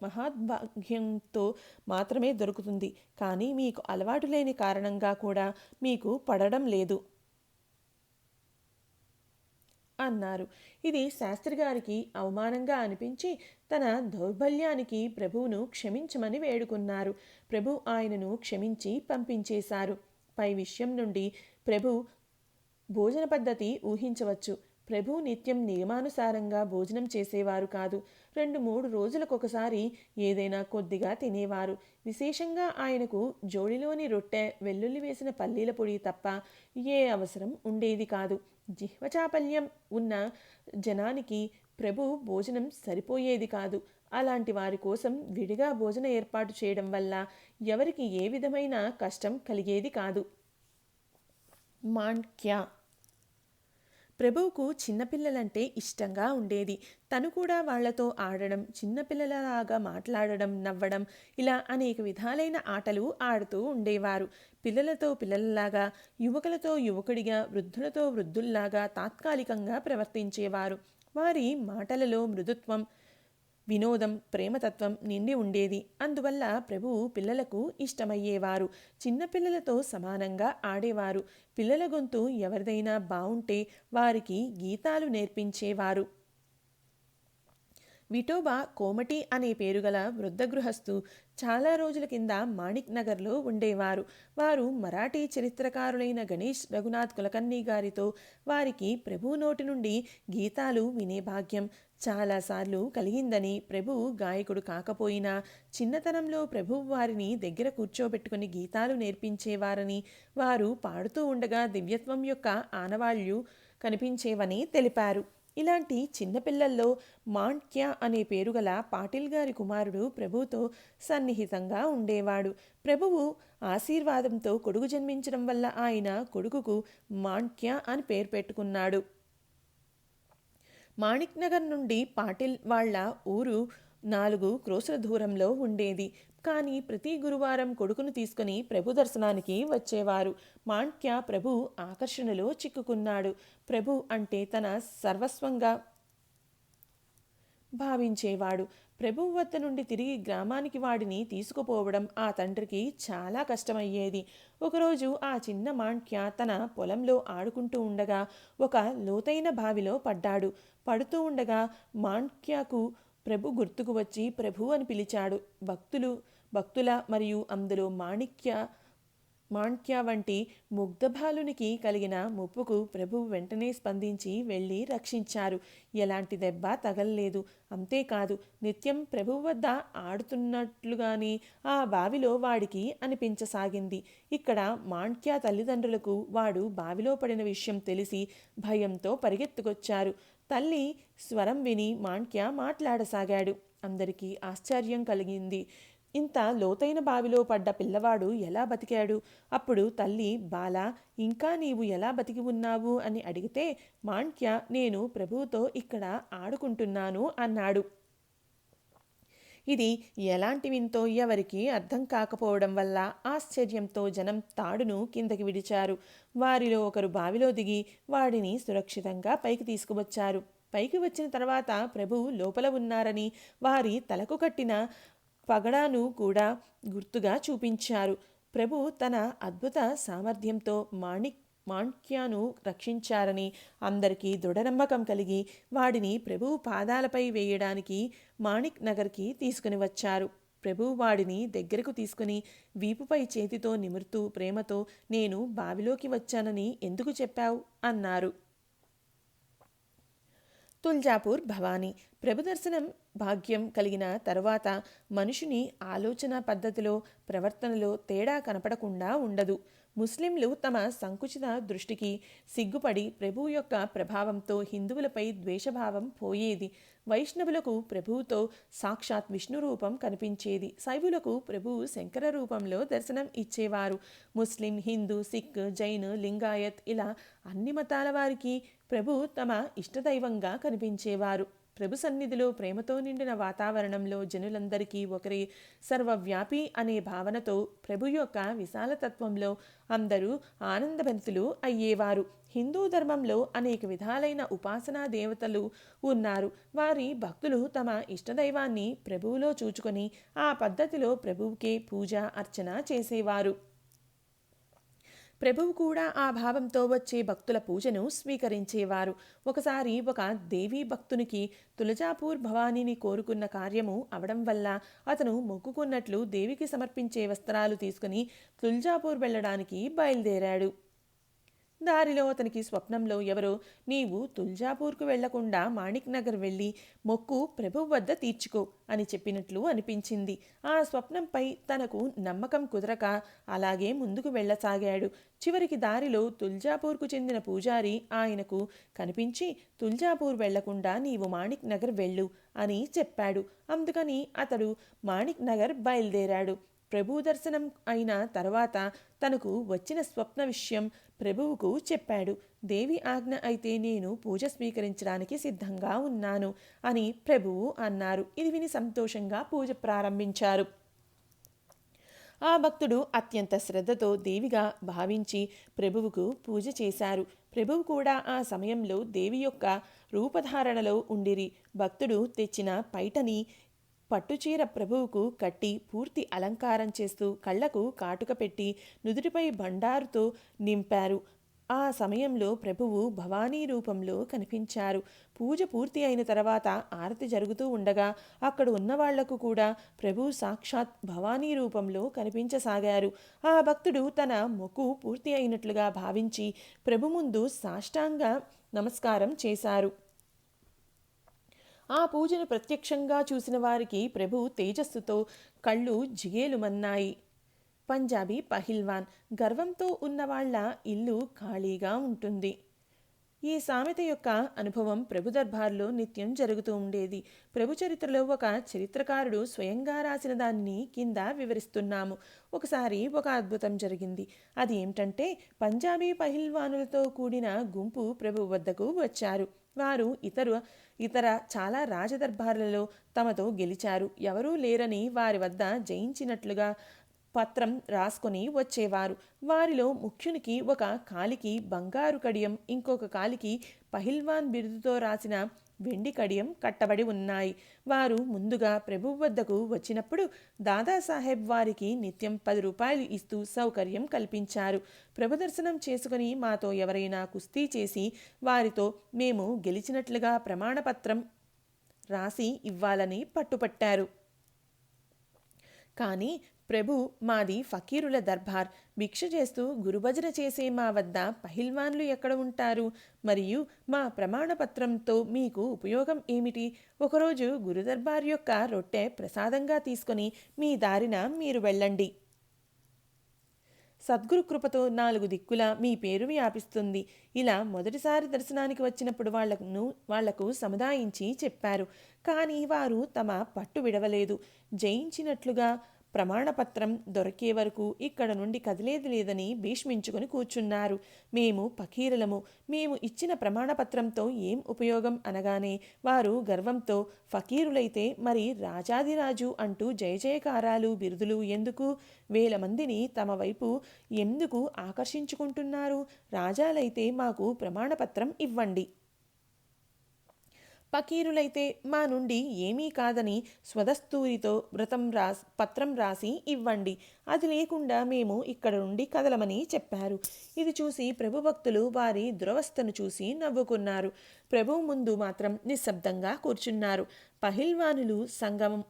మహాద్భాగ్యంతో మాత్రమే దొరుకుతుంది, కానీ మీకు అలవాటు లేని కారణంగా కూడా మీకు పడడం లేదు అన్నారు. ఇది శాస్త్రి గారికి అవమానంగా అనిపించి తన దౌర్బల్యానికి ప్రభువును క్షమించమని వేడుకున్నారు. ప్రభు ఆయనను క్షమించి పంపించేశారు. పై విషయం నుండి ప్రభు భోజన పద్ధతి ఊహించవచ్చు. ప్రభు నిత్యం నియమానుసారంగా భోజనం చేసేవారు కాదు. 2-3 రోజులకొకసారి ఏదైనా కొద్దిగా తినేవారు. విశేషంగా ఆయనకు జోడిలోని రొట్టె, వెల్లుల్లి వేసిన పల్లీల పొడి తప్ప ఏ అవసరం ఉండేది కాదు. జిహ్వచాపల్యం ఉన్న జనానికి ప్రభు భోజనం సరిపోయేది కాదు. అలాంటి వారి కోసం విడిగా భోజన ఏర్పాటు చేయడం వల్ల ఎవరికి ఏ విధమైన కష్టం కలిగేది కాదు. మాండ్క్యా ప్రభువుకు చిన్నపిల్లలంటే ఇష్టంగా ఉండేది. తను కూడా వాళ్లతో ఆడడం, చిన్నపిల్లలలాగా మాట్లాడడం, నవ్వడం, ఇలా అనేక విధాలైన ఆటలు ఆడుతూ ఉండేవారు. పిల్లలతో పిల్లలలాగా, యువకులతో యువకుడిగా, వృద్ధులతో వృద్ధుల్లాగా తాత్కాలికంగా ప్రవర్తించేవారు. వారి మాటలలో మృదుత్వం, వినోదం, ప్రేమతత్వం నిండి ఉండేది. అందువల్ల ప్రభువు పిల్లలకు ఇష్టమయ్యేవారు. చిన్నపిల్లలతో సమానంగా ఆడేవారు. పిల్లల గొంతు ఎవరిదైనా బావుంటే వారికి గీతాలు నేర్పించేవారు. విఠోబా కోమటి అనే పేరుగల వృద్ధ గృహస్థు చాలా రోజుల కింద మాణిక్ నగర్లో ఉండేవారు. వారు మరాఠీ చరిత్రకారులైన గణేష్ రఘునాథ్ కులకర్ణి గారితో వారికి ప్రభు నోటి నుండి గీతాలు వినే భాగ్యం చాలాసార్లు కలిగిందని, ప్రభువు గాయకుడు కాకపోయినా చిన్నతనంలో ప్రభువు వారిని దగ్గర కూర్చోబెట్టుకుని గీతాలు నేర్పించేవారని, వారు పాడుతూ ఉండగా దివ్యత్వం యొక్క ఆనవాళ్లు కనిపించేవని తెలిపారు. ఇలాంటి చిన్నపిల్లల్లో మాండ్క్యా అనే పేరుగల పాటిల్ గారి కుమారుడు ప్రభువుతో సన్నిహితంగా ఉండేవాడు. ప్రభువు ఆశీర్వాదంతో కొడుకు జన్మించడం వల్ల ఆయన కొడుకుకు మాండ్క్యా అని పేరు పెట్టుకున్నాడు. మాణిక్ నగర్ నుండి పాటిల్ వాళ్ల ఊరు 4 క్రోసుల దూరంలో ఉండేది. కానీ ప్రతి గురువారం కొడుకును తీసుకుని ప్రభు దర్శనానికి వచ్చేవారు. మాండ్క్యా ప్రభు ఆకర్షణలో చిక్కుకున్నాడు. ప్రభు అంటే తన సర్వస్వంగా భావించేవాడు. ప్రభువు వద్ద నుండి తిరిగి గ్రామానికి వాడిని తీసుకుపోవడం ఆ తండ్రికి చాలా కష్టమయ్యేది. ఒకరోజు ఆ చిన్న మాండ్క్యా తన పొలంలో ఆడుకుంటూ ఉండగా ఒక లోతైన బావిలో పడ్డాడు. పడుతూ ఉండగా మాండ్క్యాకు ప్రభు గుర్తుకు వచ్చి ప్రభు అని పిలిచాడు. భక్తుల మరియు అందులో మాండ్క్యా వంటి ముగ్ధబాలునికి కలిగిన ముప్పుకు ప్రభు వెంటనే స్పందించి వెళ్ళి రక్షించారు. ఎలాంటి దెబ్బ తగలలేదు. అంతేకాదు, నిత్యం ప్రభు వద్ద ఆడుతున్నట్లుగానే ఆ బావిలో వాడికి అనిపించసాగింది. ఇక్కడ మాండ్క్యా తల్లిదండ్రులకు వాడు బావిలో పడిన విషయం తెలిసి భయంతో పరిగెత్తుకొచ్చారు. తల్లి స్వరం విని మాండ్క్యా మాట్లాడసాగాడు. అందరికీ ఆశ్చర్యం కలిగింది. ఇంత లోతైన బావిలో పడ్డ పిల్లవాడు ఎలా బతికాడు? అప్పుడు తల్లి, బాలా, ఇంకా నీవు ఎలా బతికి ఉన్నావు అని అడిగితే మాండ్క్యా, నేను ప్రభువుతో ఇక్కడ ఆడుకుంటున్నాను అన్నాడు. ఇది ఎలాంటి వింతో ఎవరికీ అర్థం కాకపోవడం వల్ల ఆశ్చర్యంతో జనం తాడును కిందకి విడిచారు. వారిలో ఒకరు బావిలో దిగి వాడిని సురక్షితంగా పైకి తీసుకువచ్చారు. పైకి వచ్చిన తర్వాత ప్రభువు లోపల ఉన్నారని వారి తలకు కట్టిన పగడాను కూడా గుర్తుగా చూపించారు. ప్రభు తన అద్భుత సామర్థ్యంతో మాణిక్యాను రక్షించారని అందరికీ దృఢనమ్మకం కలిగి వాడిని ప్రభువు పాదాలపై వేయడానికి మాణిక్ నగర్కి తీసుకుని వచ్చారు. ప్రభువు వాడిని దగ్గరకు తీసుకుని వీపుపై చేతితో నిమురుతూ ప్రేమతో, నేను బావిలోకి వచ్చానని ఎందుకు చెప్పావు అన్నారు. తుల్జాపూర్ భవానీ. ప్రభు దర్శనం భాగ్యం కలిగిన తరువాత మనుషుని ఆలోచన పద్ధతిలో, ప్రవర్తనలో తేడా కనపడకుండా ఉండదు. ముస్లింలు తమ సంకుచిత దృష్టికి సిగ్గుపడి ప్రభువు యొక్క ప్రభావంతో హిందువులపై ద్వేషభావం పోయేది. వైష్ణవులకు ప్రభువుతో సాక్షాత్ విష్ణు రూపం కనిపించేది. శైవులకు ప్రభువు శంకర రూపంలో దర్శనం ఇచ్చేవారు. ముస్లిం, హిందూ, సిక్, జైన్, లింగాయత్ ఇలా అన్ని మతాల వారికి ప్రభు తమ ఇష్టదైవంగా కనిపించేవారు. ప్రభు సన్నిధిలో ప్రేమతో నిండిన వాతావరణంలో జనులందరికీ ఒకరి సర్వవ్యాపి అనే భావనతో ప్రభు యొక్క విశాలతత్వంలో అందరూ ఆనందభరితులు అయ్యేవారు. హిందూ ధర్మంలో అనేక విధాలైన ఉపాసనా దేవతలు ఉన్నారు. వారి భక్తులు తమ ఇష్టదైవాన్ని ప్రభువులో చూచుకొని ఆ పద్ధతిలో ప్రభువుకే పూజ అర్చన చేసేవారు. ప్రభువు కూడా ఆ భావంతో వచ్చే భక్తుల పూజను స్వీకరించేవారు. ఒకసారి ఒక దేవీ భక్తునికి తులజాపూర్ భవానీని కోరుకున్న కార్యము అవడం వల్ల అతను మొక్కుకున్నట్లు దేవికి సమర్పించే వస్త్రాలు తీసుకుని తుల్జాపూర్ వెళ్ళడానికి బయలుదేరాడు. దారిలో అతనికి స్వప్నంలో ఎవరో, నీవు తుల్జాపూర్కు వెళ్లకుండా మాణిక్ నగర్ వెళ్ళి మొక్కు ప్రభువు వద్ద తీర్చుకో అని చెప్పినట్లు అనిపించింది. ఆ స్వప్నంపై తనకు నమ్మకం కుదరక అలాగే ముందుకు వెళ్ళసాగాడు. చివరికి దారిలో తుల్జాపూర్కు చెందిన పూజారి ఆయనకు కనిపించి, తుల్జాపూర్ వెళ్లకుండా నీవు మాణిక్ నగర్ వెళ్ళు అని చెప్పాడు. అందుకని అతడు మాణిక్ నగర్ బయలుదేరాడు. ప్రభు దర్శనం అయిన తర్వాత తనకు వచ్చిన స్వప్న విషయం ప్రభువుకు చెప్పాడు. దేవి ఆజ్ఞ అయితే నేను పూజ స్వీకరించడానికి సిద్ధంగా ఉన్నాను అని ప్రభువు అన్నారు. ఇది విని సంతోషంగా పూజ ప్రారంభించారు. ఆ భక్తుడు అత్యంత శ్రద్ధతో దేవిగా భావించి ప్రభువుకు పూజ చేశారు. ప్రభువు కూడా ఆ సమయంలో దేవి యొక్క రూపధారణలో ఉండిరి. భక్తుడు తెచ్చిన పైటని పట్టుచీర ప్రభువుకు కట్టి పూర్తి అలంకారం చేస్తూ కళ్లకు కాటుక పెట్టి నుదుటిపై బండారుతో నింపారు. ఆ సమయంలో ప్రభువు భవానీ రూపంలో కనిపించారు. పూజ పూర్తి అయిన తర్వాత ఆరతి జరుగుతూ ఉండగా అక్కడ ఉన్న వాళ్లకు కూడా ప్రభు సాక్షాత్ భవానీ రూపంలో కనిపించసాగారు. ఆ భక్తుడు తన మొక్కు పూర్తి అయినట్లుగా భావించి ప్రభు ముందు సాష్టాంగ నమస్కారం చేశారు. ఆ పూజను ప్రత్యక్షంగా చూసిన వారికి ప్రభు తేజస్సుతో కళ్ళు జిగేలుమన్నాయి. పంజాబీ పహిల్వాన్. గర్వంతో ఉన్నవాళ్ల ఇల్లు ఖాళీగా ఉంటుంది. ఈ సామెత యొక్క అనుభవం ప్రభు దర్బార్లో నిత్యం జరుగుతూ ఉండేది. ప్రభు చరిత్రలో ఒక చరిత్రకారుడు స్వయంగా రాసిన దాన్ని కింద వివరిస్తున్నాము. ఒకసారి ఒక అద్భుతం జరిగింది. అది ఏమిటంటే, పంజాబీ పహిల్వానులతో కూడిన గుంపు ప్రభు వద్దకు వచ్చారు. వారు ఇతర చాలా రాజదర్బార్లలో తమతో గెలిచారు. ఎవరూ లేరని వారి వద్ద జయించినట్లుగా పత్రం రాసుకొని వచ్చేవారు. వారిలో ముఖ్యునికి ఒక కాలికి బంగారు కడియం, ఇంకొక కాలికి పహిల్వాన్ బిరుదుతో రాసిన వెండి కడియం కట్టబడి ఉన్నాయి. వారు ముందుగా ప్రభువు వద్దకు వచ్చినప్పుడు దాదాసాహెబ్ వారికి నిత్యం 10 రూపాయలు ఇస్తూ సౌకర్యం కల్పించారు. ప్రభు దర్శనం చేసుకుని మాతో ఎవరైనా కుస్తీ చేసి వారితో మేము గెలిచినట్లుగా ప్రమాణపత్రం రాసి ఇవ్వాలని పట్టుపట్టారు. కానీ ప్రభు, మాది ఫకీరుల దర్బార్, భిక్ష చేస్తూ గురుభజన చేసే మా వద్ద పహిల్వాన్లు ఎక్కడ ఉంటారు? మరియు మా ప్రమాణపత్రంతో మీకు ఉపయోగం ఏమిటి? ఒకరోజు గురుదర్బార్ యొక్క రొట్టె ప్రసాదంగా తీసుకొని మీ దారిన మీరు వెళ్ళండి. సద్గురు కృపతో 4 దిక్కుల మీ పేరు వ్యాపిస్తుంది. ఇలా మొదటిసారి దర్శనానికి వచ్చినప్పుడు వాళ్లకు సముదాయించి చెప్పారు. కానీ వారు తమ పట్టు విడవలేదు. జయించినట్లుగా ప్రమాణపత్రం దొరికే వరకు ఇక్కడ నుండి కదిలేది లేదని భీష్మించుకుని కూర్చున్నారు. మేము ఫకీరులము, మేము ఇచ్చిన ప్రమాణపత్రంతో ఏం ఉపయోగం అనగానే వారు గర్వంతో, ఫకీరులైతే మరి రాజాదిరాజు అంటూ జయజయకారాలు బిరుదులు ఎందుకు? వేల మందిని తమ వైపు ఎందుకు ఆకర్షించుకుంటున్నారు? రాజాలైతే మాకు ప్రమాణపత్రం ఇవ్వండి, ఫకీరులైతే మా నుండి ఏమీ కాదని స్వదస్తూరితో పత్రం రాసి ఇవ్వండి, అది లేకుండా మేము ఇక్కడ నుండి కదలమని చెప్పారు. ఇది చూసి ప్రభుభక్తులు వారి దురవస్థను చూసి నవ్వుకున్నారు. ప్రభువు ముందు మాత్రం నిశ్శబ్దంగా కూర్చున్నారు. పహిల్వానులు సంగమం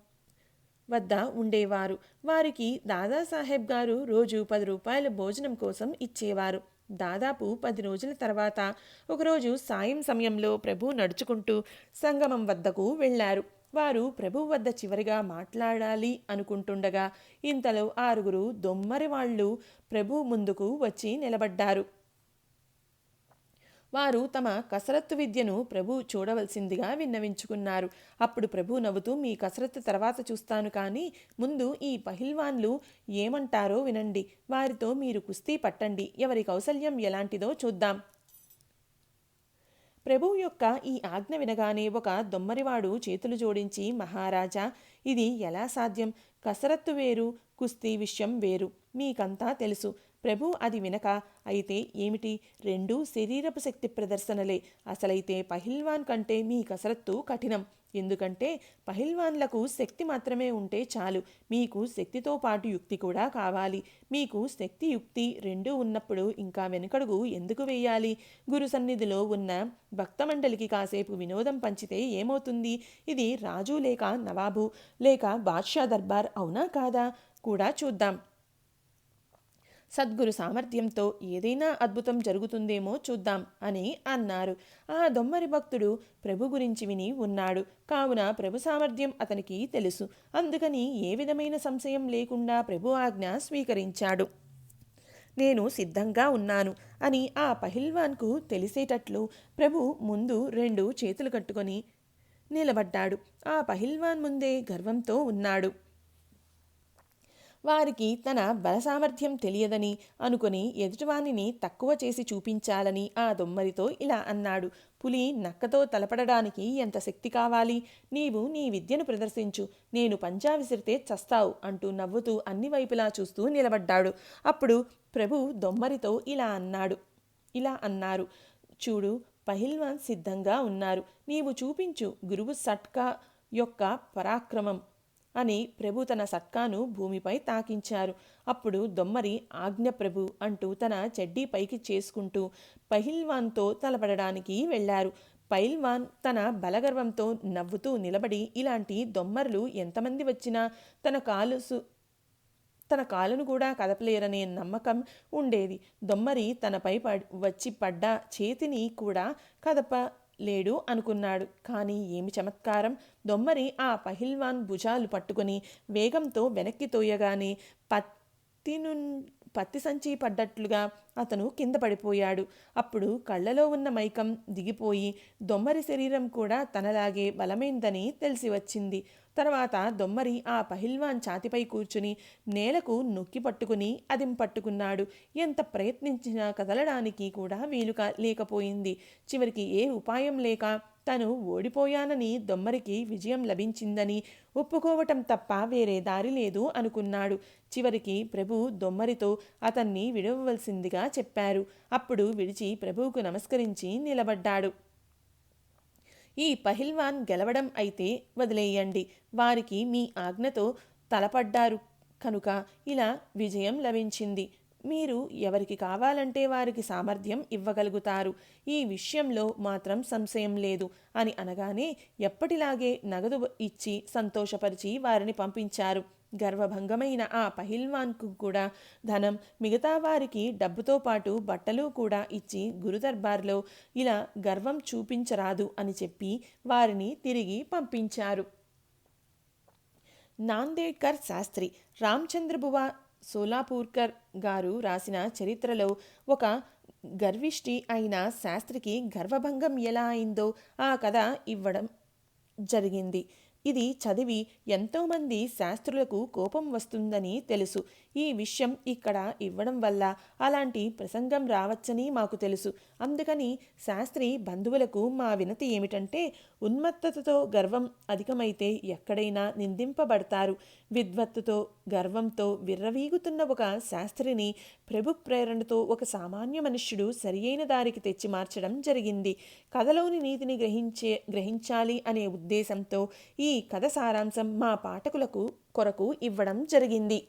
వద్ద ఉండేవారు. వారికి దాదాసాహెబ్ గారు రోజు 10 రూపాయల భోజనం కోసం ఇచ్చేవారు. దాదాపు 10 రోజుల తర్వాత ఒకరోజు సాయం సమయంలో ప్రభు నడుచుకుంటూ సంగమం వద్దకు వెళ్ళారు. వారు ప్రభు వద్ద చివరిగా మాట్లాడాలి అనుకుంటుండగా ఇంతలో 6 దొమ్మరి వాళ్ళు ప్రభు ముందుకు వచ్చి నిలబడ్డారు. వారు తమ కసరత్తు విద్యను ప్రభు చూడవలసిందిగా విన్నవించుకున్నారు. అప్పుడు ప్రభు నవ్వుతూ, మీ కసరత్తు తర్వాత చూస్తాను, కానీ ముందు ఈ పహిల్వాన్లు ఏమంటారో వినండి. వారితో మీరు కుస్తీ పట్టండి, ఎవరి కౌశల్యం ఎలాంటిదో చూద్దాం. ప్రభువు యొక్క ఈ ఆజ్ఞ వినగానే ఒక దొమ్మరివాడు చేతులు జోడించి, మహారాజా, ఇది ఎలా సాధ్యం? కసరత్తు వేరు, కుస్తీ విషయం వేరు, మీకంతా తెలుసు. ప్రభు అది వినక, అయితే ఏమిటి, రెండూ శరీరపు శక్తి ప్రదర్శనలే. అసలైతే పహిల్వాన్ కంటే మీ కసరత్తు కఠినం. ఎందుకంటే పహిల్వాన్లకు శక్తి మాత్రమే ఉంటే చాలు, మీకు శక్తితో పాటు యుక్తి కూడా కావాలి. మీకు శక్తి యుక్తి రెండూ ఉన్నప్పుడు ఇంకా వెనుకడుగు ఎందుకు వేయాలి? గురు సన్నిధిలో ఉన్న భక్తమండలికి కాసేపు వినోదం పంచితే ఏమవుతుంది? ఇది రాజు లేక నవాబు లేక బాద్షా దర్బార్ అవునా కాదా కూడా చూద్దాం. సద్గురు సామర్థ్యంతో ఏదైనా అద్భుతం జరుగుతుందేమో చూద్దాం అని అన్నారు. ఆ దొమ్మరి భక్తుడు ప్రభు గురించి విని ఉన్నాడు కావున ప్రభు సామర్థ్యం అతనికి తెలుసు. అందుకని ఏ విధమైన సంశయం లేకుండా ప్రభు ఆజ్ఞ స్వీకరించాడు. నేను సిద్ధంగా ఉన్నాను అని ఆ పహిల్వాన్కు తెలిసేటట్లు ప్రభు ముందు 2 చేతులు కట్టుకొని నిలబడ్డాడు. ఆ పహిల్వాన్ ముందే గర్వంతో ఉన్నాడు. వారికి తన బలసామర్థ్యం తెలియదని అనుకుని ఎదుటివాణిని తక్కువ చేసి చూపించాలని ఆ దొమ్మరితో ఇలా అన్నాడు. పులి నక్కతో తలపడడానికి ఎంత శక్తి కావాలి? నీవు నీ విద్యను ప్రదర్శించు, నేను పంజా విసిరితే చస్తావు అంటూ నవ్వుతూ అన్ని వైపులా చూస్తూ నిలబడ్డాడు. అప్పుడు ప్రభు దొమ్మరితో ఇలా అన్నారు, చూడు, పహిల్వాన్ సిద్ధంగా ఉన్నారు, నీవు చూపించు గురువు సట్కా యొక్క పరాక్రమం అని ప్రభు తన సట్కాను భూమిపై తాకించారు. అప్పుడు దొమ్మరి ఆజ్ఞ ప్రభు అంటూ తన చెడ్డీ పైకి చేసుకుంటూ పహిల్వాన్తో తలపడడానికి వెళ్ళారు. పహిల్వాన్ తన బలగర్వంతో నవ్వుతూ నిలబడి, ఇలాంటి దొమ్మరులు ఎంతమంది వచ్చినా తన కాలును కూడా కదపలేరనే నమ్మకం ఉండేది. దొమ్మరి తనపై వచ్చి పడ్డ చేతిని కూడా కదపలేడు అనుకున్నాడు. కానీ ఏమి చమత్కారం! దొమ్మరి ఆ పహిల్వాన్ భుజాలు పట్టుకుని వేగంతో వెనక్కి తోయగానే పత్తి సంచి పడ్డట్లుగా అతను కింద పడిపోయాడు. అప్పుడు కళ్ళలో ఉన్న మైకం దిగిపోయి దొమ్మరి శరీరం కూడా తనలాగే బలమైందని తెలిసి వచ్చింది. తర్వాత దొమ్మరి ఆ పహిల్వాన్ ఛాతిపై కూర్చుని నేలకు నొక్కి పట్టుకుని అదింపట్టుకున్నాడు. ఎంత ప్రయత్నించినా కదలడానికి కూడా వీలు లేకపోయింది. చివరికి ఏ ఉపాయం లేక తను ఓడిపోయానని దొమ్మరికి విజయం లభించిందని ఒప్పుకోవటం తప్ప వేరే దారి లేదు అనుకున్నాడు. చివరికి ప్రభు దొమ్మరితో అతన్ని విడవవలసిందిగా చెప్పారు. అప్పుడు విడిచి ప్రభువుకు నమస్కరించి నిలబడ్డాడు. ఈ పహిల్వాన్ గెలవడం అయితే వదిలేయండి, వారికి మీ ఆజ్ఞతో తలపడ్డారు కనుక ఇలా విజయం లభించింది. మీరు ఎవరికి కావాలంటే వారికి సామర్థ్యం ఇవ్వగలుగుతారు, ఈ విషయంలో మాత్రం సంశయం లేదు అని అనగానే ఎప్పటిలాగే నగదు ఇచ్చి సంతోషపరిచి వారిని పంపించారు. గర్వభంగమైన ఆ పహిల్వాన్కు కూడా ధనం, మిగతా వారికి డబ్బుతో పాటు బట్టలు కూడా ఇచ్చి గురుదర్బార్లో ఇలా గర్వం చూపించరాదు అని చెప్పి వారిని తిరిగి పంపించారు. నాందేడ్కర్ శాస్త్రి రామచంద్రబువ సోలాపూర్కర్ గారు రాసిన చరిత్రలో ఒక గర్విష్టి అయిన శాస్త్రికి గర్వభంగం ఎలా అయిందో ఆ కథ ఇవ్వడం జరిగింది. ఇది చదివి ఎంతోమంది శాస్త్రులకు కోపం వస్తుందని తెలుసు. ఈ విషయం ఇక్కడ ఇవ్వడం వల్ల అలాంటి ప్రసంగం రావచ్చని మాకు తెలుసు. అందుకని శాస్త్రి బంధువులకు మా వినతి ఏమిటంటే, ఉన్మత్తతతో గర్వం అధికమైతే ఎక్కడైనా నిందింపబడతారు. విద్వత్తుతో గర్వంతో విర్రవీగుతున్న ఒక శాస్త్రిని ప్రభు ప్రేరణతో ఒక సామాన్య మనుష్యుడు సరియైన దారికి తెచ్చి మార్చడం జరిగింది. కథలోని నీతిని గ్రహించాలి అనే ఉద్దేశంతో ఈ కథ సారాంశం మా పాఠకులకు కొరకు ఇవ్వడం జరిగింది.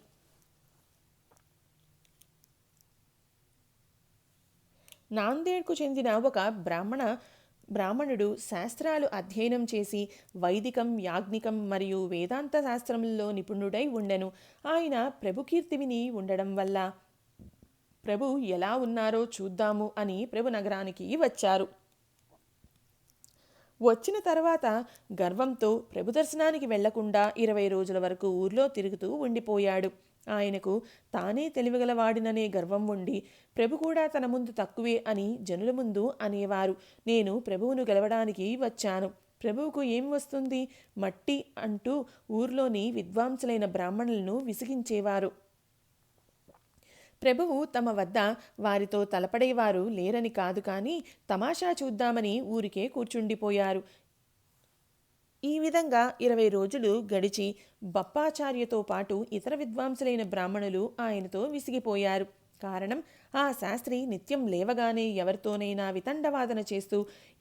నాందేడ్కు చెందిన ఒక బ్రాహ్మణుడు శాస్త్రాలు అధ్యయనం చేసి వైదికం, యాజ్ఞికం మరియు వేదాంత శాస్త్రముల్లో నిపుణుడై ఉండెను. ఆయన ప్రభు కీర్తి విని ఉండడం వల్ల ప్రభు ఎలా ఉన్నారో చూద్దాము అని ప్రభు నగరానికి వచ్చారు. వచ్చిన తర్వాత గర్వంతో ప్రభు దర్శనానికి వెళ్లకుండా 20 రోజుల వరకు ఊర్లో తిరుగుతూ ఉండిపోయాడు. ఆయనకు తానే తెలివిగలవాడిననే గర్వం ఉండి ప్రభు కూడా తన ముందు తక్కువే అని జనుల ముందు అనేవారు. నేను ప్రభువును గెలవడానికి వచ్చాను. ప్రభువుకు ఏం వస్తుంది? మట్టి అంటూ ఊర్లోని విద్వాంసులైన బ్రాహ్మణులను విసిగించేవారు. ప్రభువు తమ వద్ద వారితో తలపడేవారు లేరని కాదు, కానీ తమాషా చూద్దామని ఊరికే కూర్చుండిపోయారు. ఈ విధంగా 20 రోజులు గడిచి బప్పాచార్యతో పాటు ఇతర విద్వాంసులైన బ్రాహ్మణులు ఆయనతో విసిగిపోయారు. కారణం, ఆ శాస్త్రి నిత్యం లేవగానే ఎవరితోనైనా వితండవాదన చేస్తూ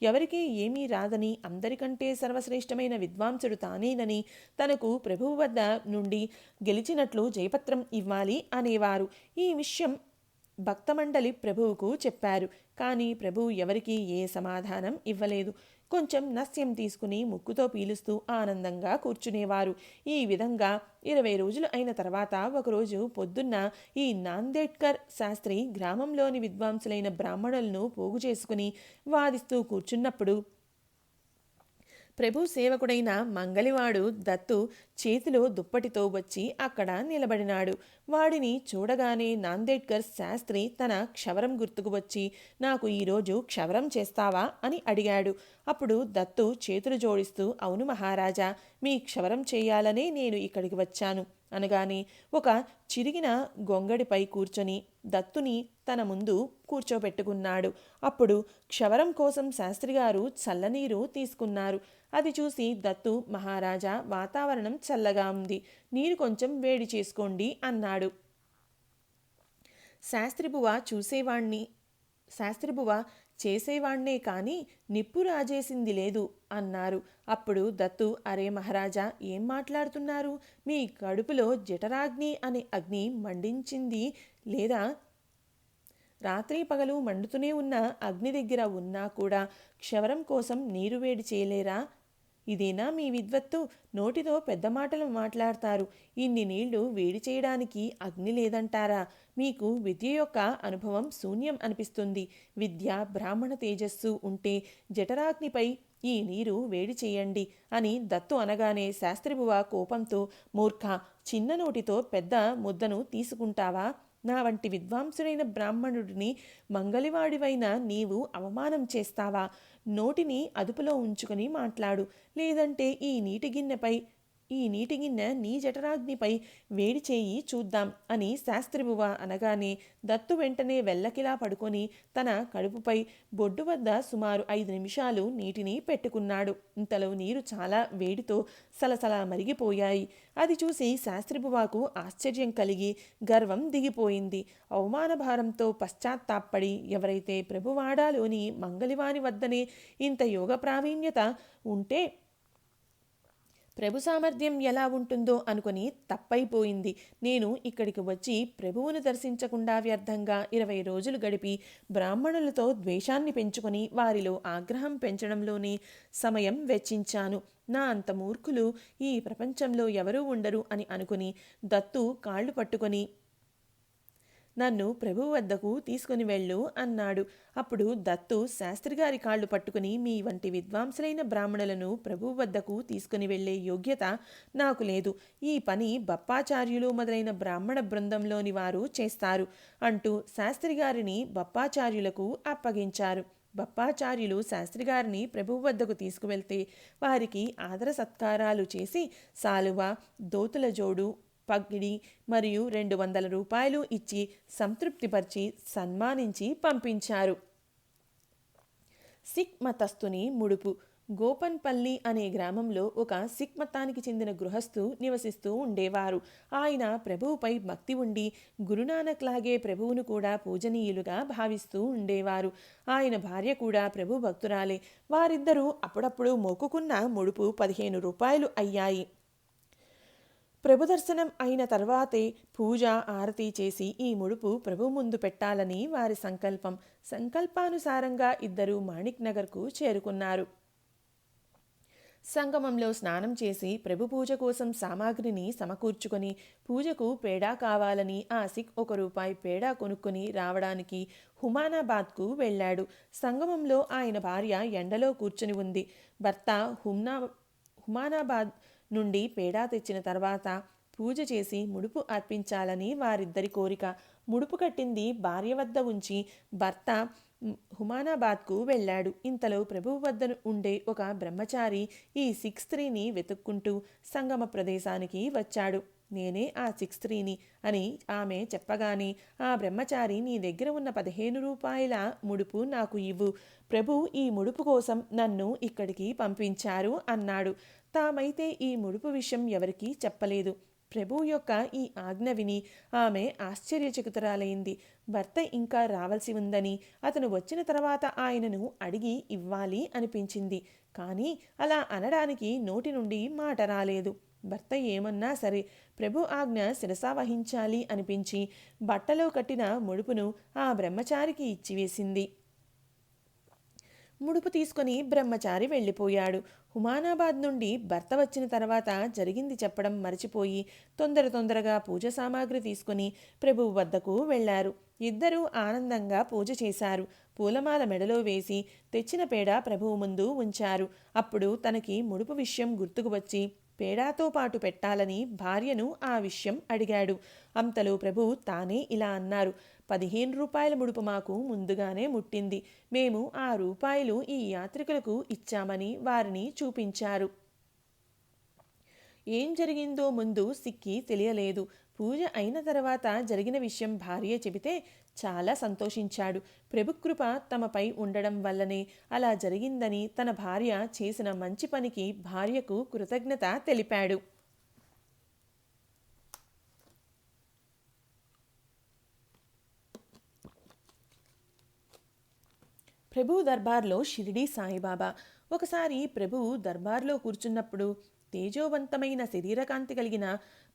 ఎవరికీ ఏమీ రాదని, అందరికంటే సర్వశ్రేష్టమైన విద్వాంసుడు తానేనని, తనకు ప్రభువు వద్ద నుండి గెలిచినట్లు జయపత్రం ఇవ్వాలి అనేవారు. ఈ విషయం భక్తమండలి ప్రభువుకు చెప్పారు. కానీ ప్రభువు ఎవరికీ ఏ సమాధానం ఇవ్వలేదు. కొంచెం నస్యం తీసుకుని ముక్కుతో పీలుస్తూ ఆనందంగా కూర్చునేవారు. ఈ విధంగా 20 రోజులు అయిన తర్వాత ఒకరోజు పొద్దున్న ఈ నాందేడ్కర్ శాస్త్రి గ్రామంలోని విద్వాంసులైన బ్రాహ్మణులను పోగు చేసుకుని వాదిస్తూ కూర్చున్నప్పుడు ప్రభు సేవకుడైన మంగలివాడు దత్తు చేతిలో దుప్పటితో వచ్చి అక్కడ నిలబడినాడు. వాడిని చూడగానే నాందేడ్కర్ శాస్త్రి తన క్షవరం గుర్తుకు వచ్చి, నాకు ఈరోజు క్షవరం చేస్తావా అని అడిగాడు. అప్పుడు దత్తు చేతులు జోడిస్తూ, అవును మహారాజా, మీ క్షవరం చేయాలనే నేను ఇక్కడికి వచ్చాను అనగానే ఒక చిరిగిన గొంగడిపై కూర్చొని దత్తుని తన ముందు కూర్చోబెట్టుకున్నాడు. అప్పుడు క్షవరం కోసం శాస్త్రిగారు చల్లనీరు తీసుకున్నారు. అది చూసి దత్తు, మహారాజా, వాతావరణం చల్లగా ఉంది, నీరు కొంచెం వేడి చేసుకోండి అన్నాడు. శాస్త్రిబువ చేసేవాణ్ణే కాని నిప్పు రాజేసింది లేదు అన్నారు. అప్పుడు దత్తు, అరే మహారాజా, ఏం మాట్లాడుతున్నారు? మీ కడుపులో జఠరాగ్ని అనే అగ్ని మండించింది లేదా? రాత్రి పగలు మండుతూనే ఉన్న అగ్ని దగ్గర ఉన్నా కూడా క్షవరం కోసం నీరు వేడి చేయలేరా? ఇదేనా మీ విద్వత్తు? నోటితో పెద్ద మాటలు మాట్లాడతారు. ఇన్ని నీళ్లు వేడి చేయడానికి అగ్ని లేదంటారా? మీకు విద్య యొక్క అనుభవం శూన్యం అనిపిస్తుంది. విద్య, బ్రాహ్మణ తేజస్సు ఉంటే జఠరాగ్నిపై ఈ నీరు వేడి చేయండి అని దత్తు అనగానే శాస్త్రిబువ కోపంతో, మూర్ఖ, చిన్న నోటితో పెద్ద ముద్దను తీసుకుంటావా? నా వంటి విద్వాంసుడైన బ్రాహ్మణుడిని మంగలివాడివైన నీవు అవమానం చేస్తావా? నోటిని అదుపులో ఉంచుకొని మాట్లాడు, లేదంటే ఈ నీటి గిన్నె నీ జఠరాగ్నిపై వేడి చేయి చూద్దాం అని శాస్త్రిబువ అనగానే దత్తు వెంటనే వెల్లకిలా పడుకొని తన కడుపుపై బొడ్డు వద్ద సుమారు 5 నిమిషాలు నీటిని పెట్టుకున్నాడు. ఇంతలో నీరు చాలా వేడితో సలసలా మరిగిపోయాయి. అది చూసి శాస్త్రిబువకు ఆశ్చర్యం కలిగి గర్వం దిగిపోయింది. అవమాన భారంతో పశ్చాత్తాపడి, ఎవరైతే ప్రభువాడాలోని మంగలివాని వద్దనే ఇంత యోగ ప్రావీణ్యత ఉంటే ప్రభు సామర్థ్యం ఎలా ఉంటుందో అనుకుని తప్పైపోయింది. నేను ఇక్కడికి వచ్చి ప్రభువును దర్శించకుండా వ్యర్థంగా 20 రోజులు గడిపి బ్రాహ్మణులతో ద్వేషాన్ని పెంచుకొని వారిలో ఆగ్రహం పెంచడంలోనే సమయం వెచ్చించాను. నా అంత మూర్ఖులు ఈ ప్రపంచంలో ఎవరూ ఉండరు అని అనుకుని దత్తు కాళ్ళు పట్టుకొని నన్ను ప్రభువు వద్దకు తీసుకుని వెళ్ళు అన్నాడు. అప్పుడు దత్తు శాస్త్రిగారి కాళ్ళు పట్టుకుని, మీ వంటి విద్వాంసులైన బ్రాహ్మణులను ప్రభువు వద్దకు తీసుకుని వెళ్లే యోగ్యత నాకు లేదు. ఈ పని బప్పాచార్యులు మొదలైన బ్రాహ్మణ బృందంలోని వారు చేస్తారు అంటూ శాస్త్రిగారిని బప్పాచార్యులకు అప్పగించారు. బప్పాచార్యులు శాస్త్రిగారిని ప్రభువు వద్దకు తీసుకువెళ్తే వారికి ఆదర సత్కారాలు చేసి సాలువ, దోతుల జోడు, పగిడి మరియు 200 రూపాయలు ఇచ్చి సంతృప్తిపరిచి సన్మానించి పంపించారు. సిక్ మతస్థుని ముడుపు. గోపన్పల్లి అనే గ్రామంలో ఒక సిక్ మతానికి చెందిన గృహస్థు నివసిస్తూ ఉండేవారు. ఆయన ప్రభువుపై భక్తి ఉండి గురునానక్ లాగే ప్రభువును కూడా పూజనీయులుగా భావిస్తూ ఉండేవారు. ఆయన భార్య కూడా ప్రభు భక్తురాలే. వారిద్దరూ అప్పుడప్పుడు మొక్కుకున్న ముడుపు 15 రూపాయలు అయ్యాయి. ప్రభు దర్శనం అయిన తర్వాతే పూజ, ఆరతి చేసి ఈ ముడుపు ప్రభు ముందు పెట్టాలని వారి సంకల్పం. సంకల్పానుసారంగా ఇద్దరూ మాణిక్ నగర్కు చేరుకున్నారు. సంగమంలో స్నానం చేసి ప్రభు పూజ కోసం సామాగ్రిని సమకూర్చుకొని పూజకు పేడా కావాలని ఆ సిక్ 1 రూపాయి పేడా కొనుక్కొని రావడానికి హుమానాబాద్కు వెళ్ళాడు. సంగమంలో ఆయన భార్య ఎండలో కూర్చుని ఉంది. భర్త హుమానాబాద్ నుండి పేడా తెచ్చిన తర్వాత పూజ చేసి ముడుపు అర్పించాలని వారిద్దరి కోరిక. ముడుపు కట్టింది భార్య వద్ద ఉంచి భర్త హుమానాబాద్కు వెళ్ళాడు. ఇంతలో ప్రభువు వద్ద ఉండే ఒక బ్రహ్మచారి ఈ సిక్ స్త్రీని వెతుక్కుంటూ సంగమ ప్రదేశానికి వచ్చాడు. నేనే ఆ సిక్ స్త్రీని అని ఆమె చెప్పగానే ఆ బ్రహ్మచారి, నీ దగ్గర ఉన్న 15 రూపాయల ముడుపు నాకు ఇవ్వు. ప్రభు ఈ ముడుపు కోసం నన్ను ఇక్కడికి పంపించారు అన్నాడు. తామైతే ఈ ముడుపు విషయం ఎవరికీ చెప్పలేదు. ప్రభువు యొక్క ఈ ఆజ్ఞ విని ఆమె ఆశ్చర్యచకితురాలైంది. భర్త ఇంకా రావాల్సి ఉందని, అతను వచ్చిన తర్వాత ఆయనను అడిగి ఇవ్వాలి అనిపించింది. కానీ అలా అనడానికి నోటి నుండి మాట రాలేదు. భర్త ఏమన్నా సరే ప్రభు ఆజ్ఞ శిరసావహించాలి అనిపించి బట్టలో కట్టిన ముడుపును ఆ బ్రహ్మచారికి ఇచ్చివేసింది. ముడుపు తీసుకొని బ్రహ్మచారి వెళ్ళిపోయాడు. హుమానాబాద్ నుండి భర్త వచ్చిన తర్వాత జరిగింది చెప్పడం మరచిపోయి తొందరగా పూజ సామాగ్రి తీసుకుని ప్రభువు వద్దకు వెళ్లారు. ఇద్దరూ ఆనందంగా పూజ చేశారు. పూలమాల మెడలో వేసి తెచ్చిన పేడ ప్రభువు ముందు ఉంచారు. అప్పుడు తనకి ముడుపు విషయం గుర్తుకు వచ్చి పేడాతో పాటు పెట్టాలని భార్యను ఆ విషయం అడిగాడు. అంతలో ప్రభు తానే ఇలా అన్నారు, 15 రూపాయల ముడుపు మాకు ముందుగానే ముట్టింది. మేము ఆ రూపాయలు ఈ యాత్రికులకు ఇచ్చామని వారిని చూపించారు. ఏం జరిగిందో ముందు సిక్కి తెలియలేదు. పూజ అయిన తర్వాత జరిగిన విషయం భార్య చెబితే చాలా సంతోషించాడు. ప్రభుకృప తమపై ఉండడం వల్లనే అలా జరిగిందని తన భార్య చేసిన మంచి పనికి భార్యకు కృతజ్ఞత తెలిపాడు. ప్రభు దర్బార్లో షిరిడీ సాయిబాబా. ఒకసారి ప్రభు దర్బార్లో కూర్చున్నప్పుడు తేజోవంతమైన శరీరకాంతి కలిగిన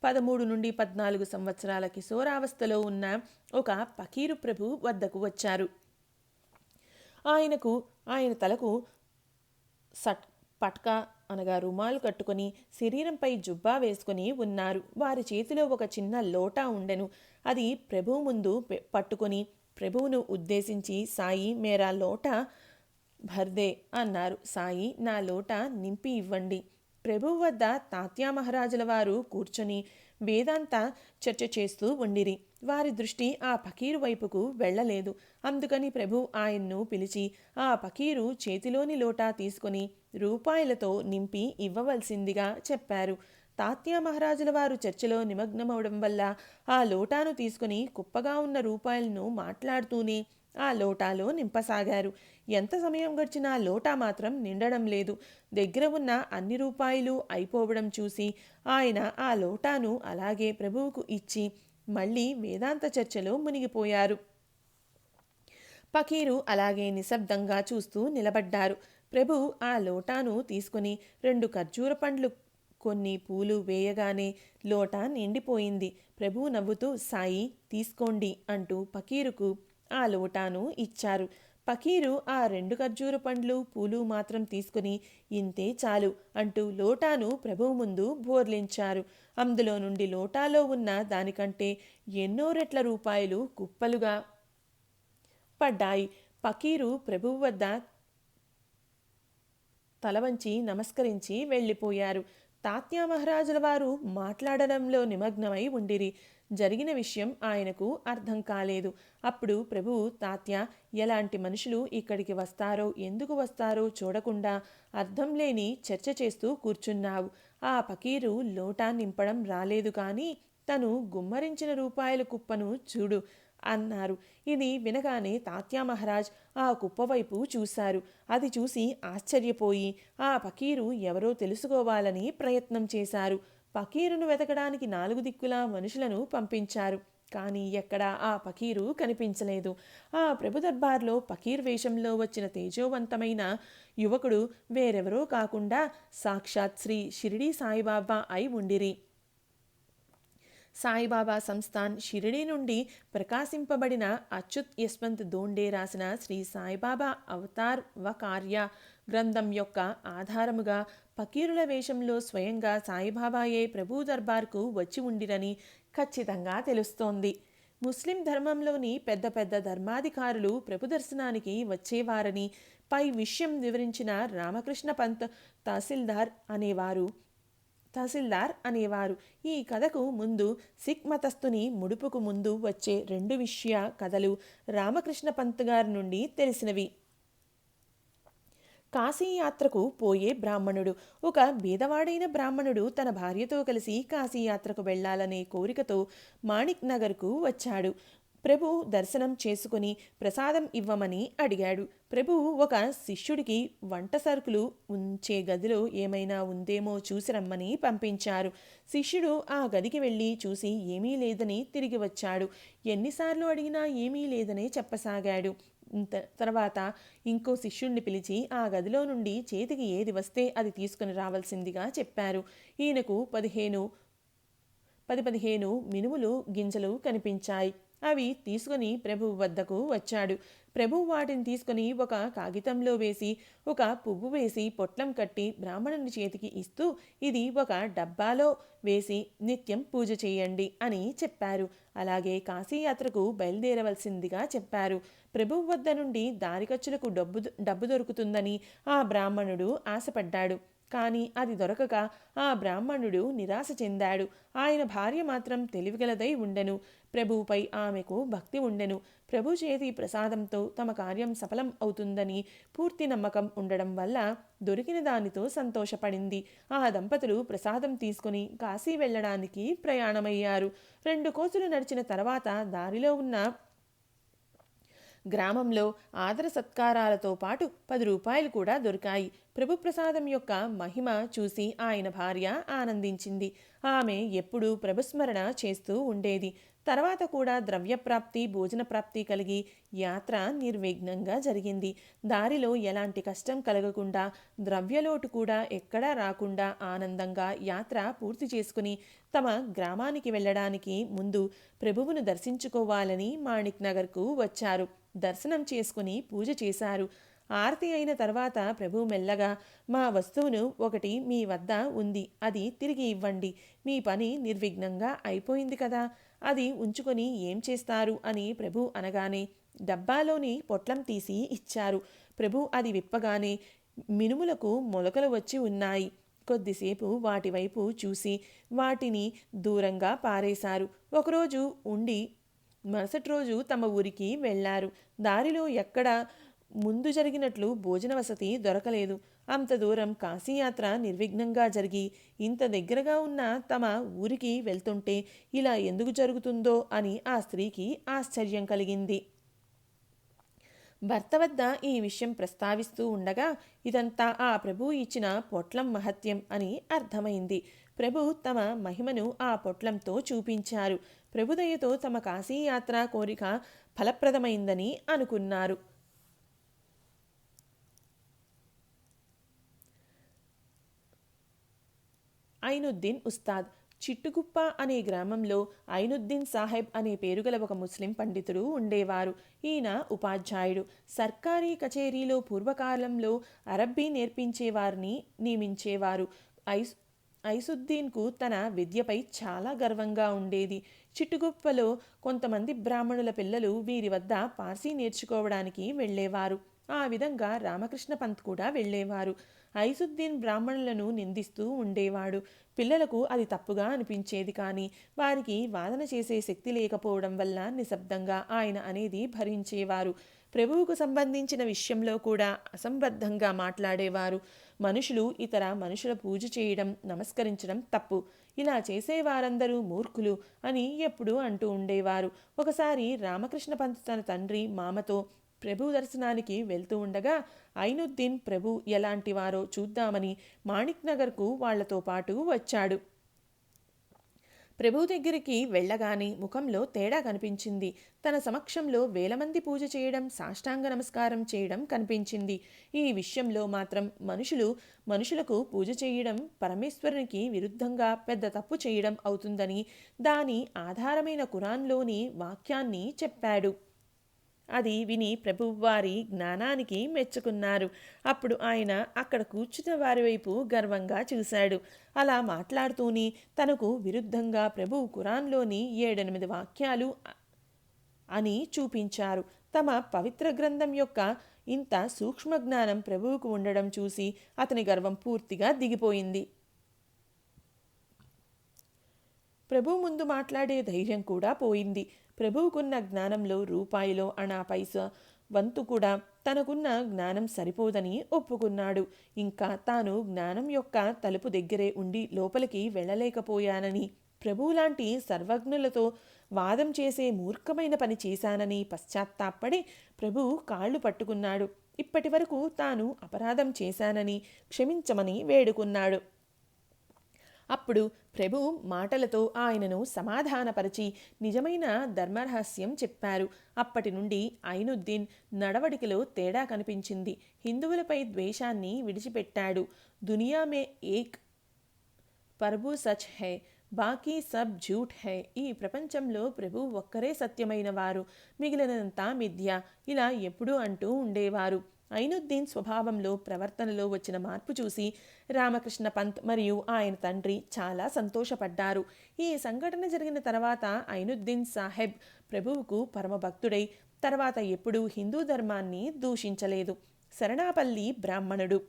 13 నుండి 14 సంవత్సరాల కిశోరావస్థలో ఉన్న ఒక పకీరు ప్రభు వద్దకు వచ్చారు. ఆయన తలకు పట్కా అనగా రుమాలు కట్టుకొని శరీరంపై జుబ్బా వేసుకొని ఉన్నారు. వారి చేతిలో ఒక చిన్న లోటా ఉండెను. అది ప్రభువు ముందు పట్టుకొని ప్రభువును ఉద్దేశించి, సాయి మేరా లోటా భర్దే అన్నారు. సాయి, నా లోటా నింపి ఇవ్వండి. ప్రభువు వద్ద తాత్యా మహారాజుల వారు కూర్చొని వేదాంత చర్చ చేస్తూ ఉండిరి. వారి దృష్టి ఆ పకీరు వైపుకు వెళ్ళలేదు. అందుకని ప్రభు ఆయన్ను పిలిచి ఆ పకీరు చేతిలోని లోటా తీసుకొని రూపాయలతో నింపి ఇవ్వవలసిందిగా చెప్పారు. తాత్యా మహారాజుల వారు చర్చలో నిమగ్నమవడం వల్ల ఆ లోటాను తీసుకుని కుప్పగా ఉన్న రూపాయలను మాట్లాడుతూనే ఆ లోటాలో నింపసాగారు. ఎంత సమయం గడిచినా లోటా మాత్రం నిండడం లేదు. దగ్గర ఉన్న అన్ని రూపాయలు అయిపోవడం చూసి ఆయన ఆ లోటాను అలాగే ప్రభువుకు ఇచ్చి మళ్ళీ వేదాంత చర్చలో మునిగిపోయారు. పకీరు అలాగే నిశ్శబ్దంగా చూస్తూ నిలబడ్డారు. ప్రభు ఆ లోటాను తీసుకుని 2 ఖర్జూర పండ్లు కొన్ని పూలు వేయగానే లోటా నిండిపోయింది. ప్రభు నవ్వుతూ, సాయి తీసుకోండి అంటూ పకీరుకు ఆ లోటాను ఇచ్చారు. పకీరు ఆ 2 ఖర్జూర పండ్లు పూలు మాత్రం తీసుకుని ఇంతే చాలు అంటూ లోటాను ప్రభువు ముందు బోర్లించారు. అందులో నుండి లోటాలో ఉన్న దానికంటే ఎన్నో రెట్ల రూపాయలు కుప్పలుగా పడ్డాయి. పకీరు ప్రభువు వద్ద తలవంచి నమస్కరించి వెళ్ళిపోయారు. తాత్యా మహారాజుల వారు మాట్లాడడంలో నిమగ్నమై ఉండిరి. జరిగిన విషయం ఆయనకు అర్థం కాలేదు. అప్పుడు ప్రభువు, తాత్య, ఎలాంటి మనుషులు ఇక్కడికి వస్తారో ఎందుకు వస్తారో చూడకుండా అర్థం లేని చర్చ చేస్తూ కూర్చున్నావు. ఆ పకీరు లోటా నింపడం రాలేదు కానీ తను గుమ్మరించిన రూపాయల కుప్పను చూడు అన్నారు. ఇది వినగానే తాత్యా మహారాజ్ ఆ కుప్ప వైపు చూశారు. అది చూసి ఆశ్చర్యపోయి ఆ పకీరు ఎవరో తెలుసుకోవాలని ప్రయత్నం చేశారు. పకీరును వెతకడానికి 4 దిక్కులా మనుషులను పంపించారు. కానీ ఎక్కడా ఆ పకీరు కనిపించలేదు. ఆ ప్రభు దర్బార్లో పకీర్ వేషంలో వచ్చిన తేజోవంతమైన యువకుడు వేరెవరో కాకుండా సాక్షాత్ శ్రీ షిరిడీ సాయిబాబా అయి ఉండిరి. సాయిబాబా సంస్థాన్ షిరిడీ నుండి ప్రకాశింపబడిన అచ్యుత్ యశ్వంత్ దోండే రాసిన శ్రీ సాయిబాబా అవతార్ వ కార్య గ్రంథం యొక్క ఆధారముగా పకీరుల వేషంలో స్వయంగా సాయిబాబాయే ప్రభు దర్బార్కు వచ్చి ఉండిరని ఖచ్చితంగా తెలుస్తోంది. ముస్లిం ధర్మంలోని పెద్ద పెద్ద ధర్మాధికారులు ప్రభు దర్శనానికి వచ్చేవారని పై విషయం వివరించిన రామకృష్ణ పంత్ తహసీల్దార్ అనేవారు. ఈ కథకు ముందు సిక్ మతస్థుని ముడుపుకు ముందు వచ్చే 2 విషయ కథలు రామకృష్ణ పంత్ గారి నుండి తెలిసినవి. కాశీయాత్రకు పోయే బ్రాహ్మణుడు. ఒక బీదవాడైన బ్రాహ్మణుడు తన భార్యతో కలిసి కాశీయాత్రకు వెళ్లాలనే కోరికతో మాణిక్ నగర్కు వచ్చాడు. ప్రభు దర్శనం చేసుకుని ప్రసాదం ఇవ్వమని అడిగాడు. ప్రభువు ఒక శిష్యుడికి వంట సరుకులు ఉంచే గదిలో ఏమైనా ఉందేమో చూసి రమ్మని పంపించారు. శిష్యుడు ఆ గదికి వెళ్ళి చూసి ఏమీ లేదని తిరిగి వచ్చాడు. ఎన్నిసార్లు అడిగినా ఏమీ లేదనే చెప్పసాగాడు. తర్వాత ఇంకో శిష్యుణ్ణి పిలిచి ఆ గదిలో నుండి చేతికి ఏది వస్తే అది తీసుకుని రావాల్సిందిగా చెప్పారు. ఈయనకు 15 మినుములు గింజలు కనిపించాయి. అవి తీసుకుని ప్రభువు వద్దకు వచ్చాడు. ప్రభువు వాటిని తీసుకుని ఒక కాగితంలో వేసి ఒక పువ్వు వేసి పొట్లం కట్టి బ్రాహ్మణుని చేతికి ఇస్తూ ఇది ఒక డబ్బాలో వేసి నిత్యం పూజ చేయండి అని చెప్పారు. అలాగే కాశీయాత్రకు బయలుదేరవలసిందిగా చెప్పారు. ప్రభువు వద్ద నుండి దారి ఖర్చులకు డబ్బు దొరుకుతుందని ఆ బ్రాహ్మణుడు ఆశపడ్డాడు. కానీ అది దొరకక ఆ బ్రాహ్మణుడు నిరాశ చెందాడు. ఆయన భార్య మాత్రం తెలివిగలదై ఉండెను. ప్రభువుపై ఆమెకు భక్తి ఉండెను. ప్రభు చేతి ప్రసాదంతో తమ కార్యం సఫలం అవుతుందని పూర్తి నమ్మకం ఉండడం వల్ల దొరికిన దానితో సంతోషపడింది. ఆ దంపతులు ప్రసాదం తీసుకుని కాశీ వెళ్ళడానికి ప్రయాణమయ్యారు. 2 కోసులు నడిచిన తర్వాత దారిలో ఉన్న గ్రామంలో ఆదర సత్కారాలతో పాటు 10 రూపాయలు కూడా దొరికాయి. ప్రభు ప్రసాదం యొక్క మహిమ చూసి ఆయన భార్య ఆనందించింది. ఆమె ఎప్పుడూ ప్రభుస్మరణ చేస్తూ ఉండేది. తర్వాత కూడా ద్రవ్యప్రాప్తి, భోజన ప్రాప్తి కలిగి యాత్ర నిర్విఘ్నంగా జరిగింది. దారిలో ఎలాంటి కష్టం కలగకుండా, ద్రవ్యలోటు కూడా ఎక్కడా రాకుండా ఆనందంగా యాత్ర పూర్తి చేసుకుని తమ గ్రామానికి వెళ్ళడానికి ముందు ప్రభువును దర్శించుకోవాలని మాణిక్ నగర్కు వచ్చారు. దర్శనం చేసుకుని పూజ చేశారు. ఆరతి అయిన తర్వాత ప్రభు మెల్లగా, మా వస్తువును ఒకటి మీ వద్ద ఉంది, అది తిరిగి ఇవ్వండి. మీ పని నిర్విఘ్నంగా అయిపోయింది కదా, అది ఉంచుకొని ఏం చేస్తారు అని ప్రభు అనగానే డబ్బాలోని పొట్లం తీసి ఇచ్చారు. ప్రభు అది విప్పగానే మినుములకు మొలకలు వచ్చి ఉన్నాయి. కొద్దిసేపు వాటి వైపు చూసి వాటిని దూరంగా పారేశారు. ఒకరోజు ఉండి మరుసటి రోజు తమ ఊరికి వెళ్లారు. దారిలో ఎక్కడ ముందు జరిగినట్లు భోజన వసతి దొరకలేదు. అంత దూరం కాశీయాత్ర నిర్విఘ్నంగా జరిగి ఇంత దగ్గరగా ఉన్న తమ ఊరికి వెళ్తుంటే ఇలా ఎందుకు జరుగుతుందో అని ఆ స్త్రీకి ఆశ్చర్యం కలిగింది. భర్త వద్ద ఈ విషయం ప్రస్తావిస్తూ ఉండగా ఇదంతా ఆ ప్రభు ఇచ్చిన పొట్లం మహత్యం అని అర్థమైంది. ప్రభు తమ మహిమను ఆ పొట్లంతో చూపించారు. ప్రభుదయతో తమ కాశీయాత్ర కోరిక ఫలప్రదమైందని అనుకున్నారు. ఐనుద్దీన్ ఉస్తాద్. చిట్టుగుప్ప అనే గ్రామంలో ఐనుద్దీన్ సాహెబ్ అనే పేరుగల ఒక ముస్లిం పండితుడు ఉండేవారు. ఈయన ఉపాధ్యాయుడు. సర్కారీ కచేరీలో పూర్వకాలంలో అరబ్బీ నేర్పించేవారిని నియమించేవారు. ఐసుద్దీన్కు తన విద్యపై చాలా గర్వంగా ఉండేది. చిట్టుగుప్పలో కొంతమంది బ్రాహ్మణుల పిల్లలు వీరి వద్ద పార్సీ నేర్చుకోవడానికి వెళ్ళేవారు. ఆ విధంగా రామకృష్ణ పంత్ కూడా వెళ్ళేవారు. ఐసుద్దీన్ బ్రాహ్మణులను నిందిస్తూ ఉండేవాడు. పిల్లలకు అది తప్పుగా అనిపించేది, కానీ వారికి వాదన చేసే శక్తి లేకపోవడం వల్ల నిశ్శబ్దంగా ఆయన అనేది భరించేవారు. ప్రభువుకు సంబంధించిన విషయంలో కూడా అసంబద్ధంగా మాట్లాడేవారు. మనుషులు ఇతర మనుషుల పూజ చేయడం, నమస్కరించడం తప్పు, ఇలా చేసేవారందరూ మూర్ఖులు అని ఎప్పుడూ అంటూ ఉండేవారు. ఒకసారి రామకృష్ణ పంత్ తన తండ్రి మామతో ప్రభు దర్శనానికి వెళ్తూ ఉండగా ఐనుద్దీన్ ప్రభు ఎలాంటివారో చూద్దామని మాణిక్ నగర్కు వాళ్లతో పాటు వచ్చాడు. ప్రభు దగ్గరికి వెళ్ళగానే ముఖంలో తేడా కనిపించింది. తన సమక్షంలో వేల మంది పూజ చేయడం, సాష్టాంగ నమస్కారం చేయడం కనిపించింది. ఈ విషయంలో మాత్రం మనుషులకు పూజ చేయడం పరమేశ్వరునికి విరుద్ధంగా పెద్ద తప్పు చేయడం అవుతుందని దాని ఆధారమైన ఖురాన్లోని వాక్యాన్ని చెప్పాడు. అది విని ప్రభువారి జ్ఞానానికి మెచ్చుకున్నారు. అప్పుడు ఆయన అక్కడ కూర్చున్న వారి వైపు గర్వంగా చూశాడు. అలా మాట్లాడుతూనే తనకు విరుద్ధంగా ప్రభు ఖురాన్లోని 7-8 వాక్యాలు అని చూపించారు. తమ పవిత్ర గ్రంథం యొక్క ఇంత సూక్ష్మ జ్ఞానం ప్రభువుకు ఉండడం చూసి అతని గర్వం పూర్తిగా దిగిపోయింది. ప్రభు ముందు మాట్లాడే ధైర్యం కూడా పోయింది. ప్రభువుకున్న జ్ఞానంలో రూపాయిలో అణా పైసా వంతు కూడా తనకున్న జ్ఞానం సరిపోదని ఒప్పుకున్నాడు. ఇంకా తాను జ్ఞానం యొక్క తలుపు దగ్గరే ఉండి లోపలికి వెళ్ళలేకపోయానని, ప్రభువులాంటి సర్వజ్ఞులతో వాదం చేసే మూర్ఖమైన పని చేశానని పశ్చాత్తాపడి ప్రభు కాళ్ళు పట్టుకున్నాడు. ఇప్పటి వరకు తాను అపరాధం చేశానని క్షమించమని వేడుకున్నాడు. అప్పుడు ప్రభు మాటలతో ఆయనను సమాధానపరిచి నిజమైన ధర్మరహస్యం చెప్పారు. అప్పటి నుండి ఐనుద్దీన్ నడవడికలో తేడా కనిపించింది. హిందువులపై ద్వేషాన్ని విడిచిపెట్టాడు. దునియా మే ఏక్ పర్బు సచ్ హై, బాకీ సబ్ ఝూఠ్ హై. ఈ ప్రపంచంలో ప్రభు ఒక్కరే సత్యమైన వారు, మిగిలినంతా మిథ్య, ఇలా ఎప్పుడూ అంటూ ఉండేవారు. ఐనుద్దీన్ స్వభావంలో, ప్రవర్తనలో వచ్చిన మార్పు చూసి రామకృష్ణ పంత్ మరియు ఆయన తండ్రి చాలా సంతోషపడ్డారు. ఈ సంఘటన జరిగిన తర్వాత ఐనుద్దీన్ సాహెబ్ ప్రభువుకు పరమభక్తుడై తర్వాత ఎప్పుడూ హిందూ ధర్మాన్ని దూషించలేదు. శరణాపల్లి బ్రాహ్మణుడు.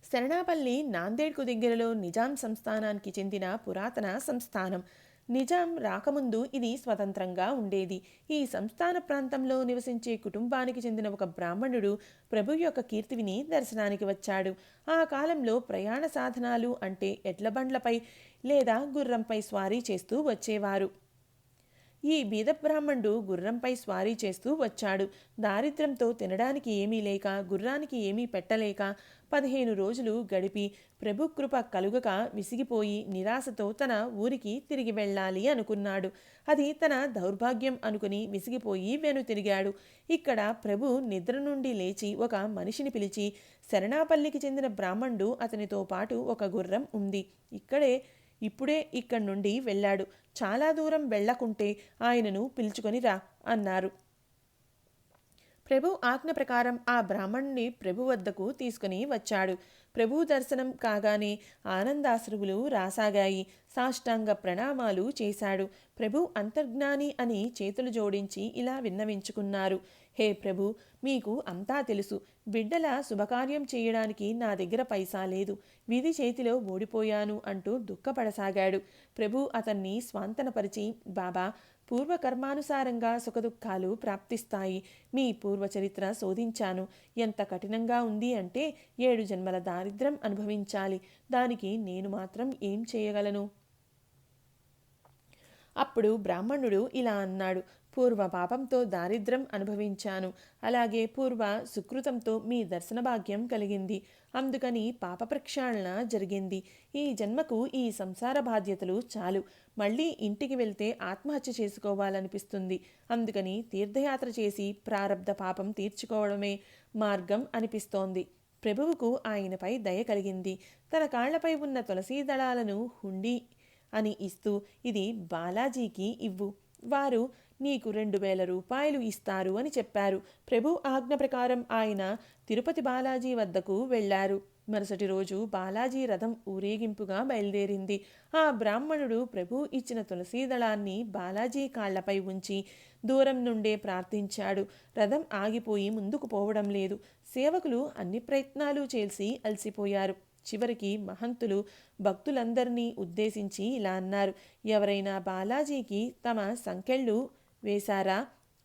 శరణాపల్లి నాందేడ్కు దగ్గరలో నిజాం సంస్థానానికి చెందిన పురాతన సంస్థానం. నిజాం రాకముందు ఇది స్వతంత్రంగా ఉండేది. ఈ సంస్థాన ప్రాంతంలో నివసించే కుటుంబానికి చెందిన ఒక బ్రాహ్మణుడు ప్రభు యొక్క కీర్తి విని దర్శనానికి వచ్చాడు. ఆ కాలంలో ప్రయాణ సాధనాలు అంటే ఎడ్లబండ్లపై లేదా గుర్రంపై స్వారీ చేస్తూ వచ్చేవారు. ఈ బీద బ్రాహ్మణుడు గుర్రంపై స్వారీ చేస్తూ వచ్చాడు. దారిద్ర్యంతో తినడానికి ఏమీ లేక, గుర్రానికి ఏమీ పెట్టలేక 15 రోజులు గడిపి ప్రభు కృప కలుగక విసిగిపోయి నిరాశతో తన ఊరికి తిరిగి వెళ్ళాలి అనుకున్నాడు. అది తన దౌర్భాగ్యం అనుకుని విసిగిపోయి వెనుతిరిగాడు. ఇక్కడ ప్రభు నిద్ర నుండి లేచి ఒక మనిషిని పిలిచి, శరణాపల్లికి చెందిన బ్రాహ్మణుడు, అతనితో పాటు ఒక గుర్రం ఉంది, ఇప్పుడే ఇక్కడి నుండి వెళ్ళాడు, చాలా దూరం వెళ్లకుంటే ఆయనను పిలుచుకొని రా అన్నారు. ప్రభు ఆజ్ఞ ప్రకారం ఆ బ్రాహ్మణుని ప్రభు వద్దకు తీసుకుని వచ్చాడు. ప్రభు దర్శనం కాగానే ఆనందాశ్రువులు రాసాగాయి. సాష్టాంగ ప్రణామాలు చేశాడు. ప్రభు అంతర్జ్ఞాని అని చేతులు జోడించి ఇలా విన్నవించుకున్నారు. హే ప్రభు, మీకు అంతా తెలుసు. బిడ్డల శుభకార్యం చేయడానికి నా దగ్గర పైసా లేదు, విధి చేతిలో ఓడిపోయాను అంటూ దుఃఖపడసాగాడు. ప్రభు అతన్ని స్వాంతనపరిచి, బాబా, పూర్వకర్మానుసారంగా సుఖదుఖాలు ప్రాప్తిస్తాయి. మీ పూర్వచరిత్ర శోధించాను. ఎంత కఠినంగా ఉంది అంటే 7 జన్మల దారిద్ర్యం అనుభవించాలి. దానికి నేను మాత్రం ఏం చేయగలను? అప్పుడు బ్రాహ్మణుడు ఇలా అన్నాడు. పూర్వ పాపంతో దారిద్ర్యం అనుభవించాను, అలాగే పూర్వ సుకృతంతో మీ దర్శన భాగ్యం కలిగింది. అందుకని పాప ప్రక్షాళన జరిగింది. ఈ జన్మకు ఈ సంసార బాధ్యతలు చాలు. మళ్ళీ ఇంటికి వెళ్తే ఆత్మహత్య చేసుకోవాలనిపిస్తుంది. అందుకని తీర్థయాత్ర చేసి ప్రారబ్ధ పాపం తీర్చుకోవడమే మార్గం అనిపిస్తోంది. ప్రభువుకు ఆయనపై దయ కలిగింది. తన కాళ్లపై ఉన్న తులసీ దళాలను హుండీ అని ఇస్తూ, ఇది బాలాజీకి ఇవ్వు, వారు నీకు 2000 రూపాయలు ఇస్తారు అని చెప్పారు. ప్రభు ఆజ్ఞ ప్రకారం ఆయన తిరుపతి బాలాజీ వద్దకు వెళ్లారు. మరుసటి రోజు బాలాజీ రథం ఊరేగింపుగా బయలుదేరింది. ఆ బ్రాహ్మణుడు ప్రభు ఇచ్చిన తులసీ దళాన్ని బాలాజీ కాళ్లపై ఉంచి దూరం నుండే ప్రార్థించాడు. రథం ఆగిపోయి ముందుకు పోవడం లేదు. సేవకులు అన్ని ప్రయత్నాలు చేసి అలసిపోయారు. చివరికి మహంతులు భక్తులందరినీ ఉద్దేశించి ఇలా అన్నారు: ఎవరైనా బాలాజీకి తమ సంకెళ్ళు వేశారా?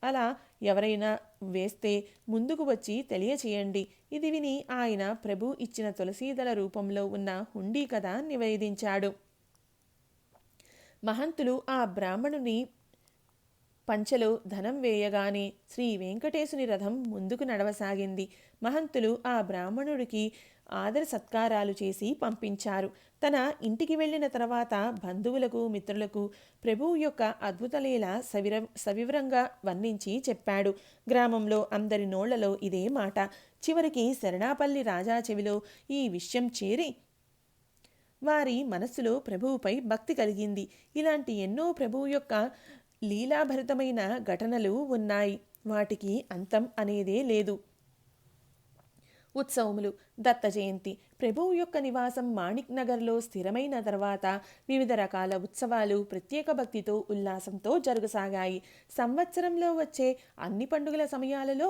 అలా ఎవరైనా వేస్తే ముందుకు వచ్చి తెలియచేయండి. ఇది విని ఆయన ప్రభు ఇచ్చిన తులసీదళ రూపంలో ఉన్న హుండీ కథ నివేదించాడు. మహంతులు ఆ బ్రాహ్మణుని పంచెలో ధనం వేయగానే శ్రీ వెంకటేశుని రథం ముందుకు నడవసాగింది. మహంతులు ఆ బ్రాహ్మణుడికి ఆదర సత్కారాలు చేసి పంపించారు. తన ఇంటికి వెళ్ళిన తర్వాత బంధువులకు, మిత్రులకు ప్రభువు యొక్క అద్భుత లీల సవివరంగా వర్ణించి చెప్పాడు. గ్రామంలో అందరి నోళ్లలో ఇదే మాట. చివరికి శరణాపల్లి రాజా చెవిలో ఈ విషయం చేరి వారి మనస్సులో ప్రభువుపై భక్తి కలిగింది. ఇలాంటి ఎన్నో ప్రభువు యొక్క లీలాభరితమైన ఘటనలు ఉన్నాయి. వాటికి అంతం అనేదే లేదు. ఉత్సవములు. దత్త జయంతి. ప్రభువు యొక్క నివాసం మాణిక్ నగర్లో స్థిరమైన తర్వాత వివిధ రకాల ఉత్సవాలు ప్రత్యేక భక్తితో, ఉల్లాసంతో జరగసాగాయి. సంవత్సరంలో వచ్చే అన్ని పండుగల సమయాలలో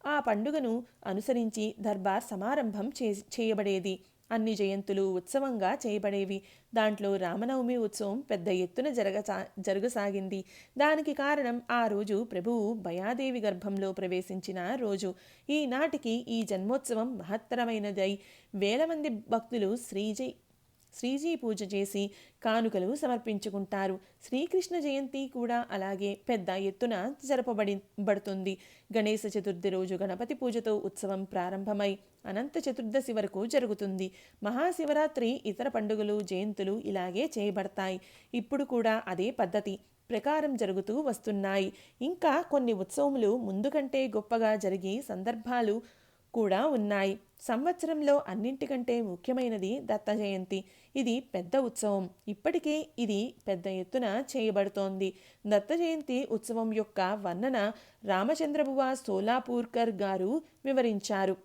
ఆ పండుగను అనుసరించి దర్బార్ సమారంభం చేయబడేది. అన్ని జయంతులు ఉత్సవంగా చేయబడేవి. దాంట్లో రామనవమి ఉత్సవం పెద్ద ఎత్తున జరగసాగింది. దానికి కారణం ఆ రోజు ప్రభువు భయాదేవి గర్భంలో ప్రవేశించిన రోజు. ఈనాటికి ఈ జన్మోత్సవం మహత్తరమైనదై వేల మంది భక్తులు శ్రీజీ పూజ చేసి కానుకలు సమర్పించుకుంటారు. శ్రీకృష్ణ జయంతి కూడా అలాగే పెద్ద ఎత్తున జరపబడుతుంది. గణేశ చతుర్థి రోజు గణపతి పూజతో ఉత్సవం ప్రారంభమై అనంత చతుర్దశి వరకు జరుగుతుంది. మహాశివరాత్రి, ఇతర పండుగలు, జయంతులు ఇలాగే చేయబడతాయి. ఇప్పుడు కూడా అదే పద్ధతి ప్రకారం జరుగుతూ వస్తున్నాయి. ఇంకా కొన్ని ఉత్సవములు ముందు కంటే గొప్పగా జరిగే సందర్భాలు కూడా ఉన్నాయి. సంవత్సరంలో అన్నింటికంటే ముఖ్యమైనది దత్త జయంతి. ఇది పెద్ద ఉత్సవం. ఇప్పటికే ఇది పెద్ద ఎత్తున చేయబడుతోంది. దత్త జయంతి ఉత్సవం యొక్క వర్ణన రామచంద్రబువ సోలాపూర్కర్ గారు వివరించారు.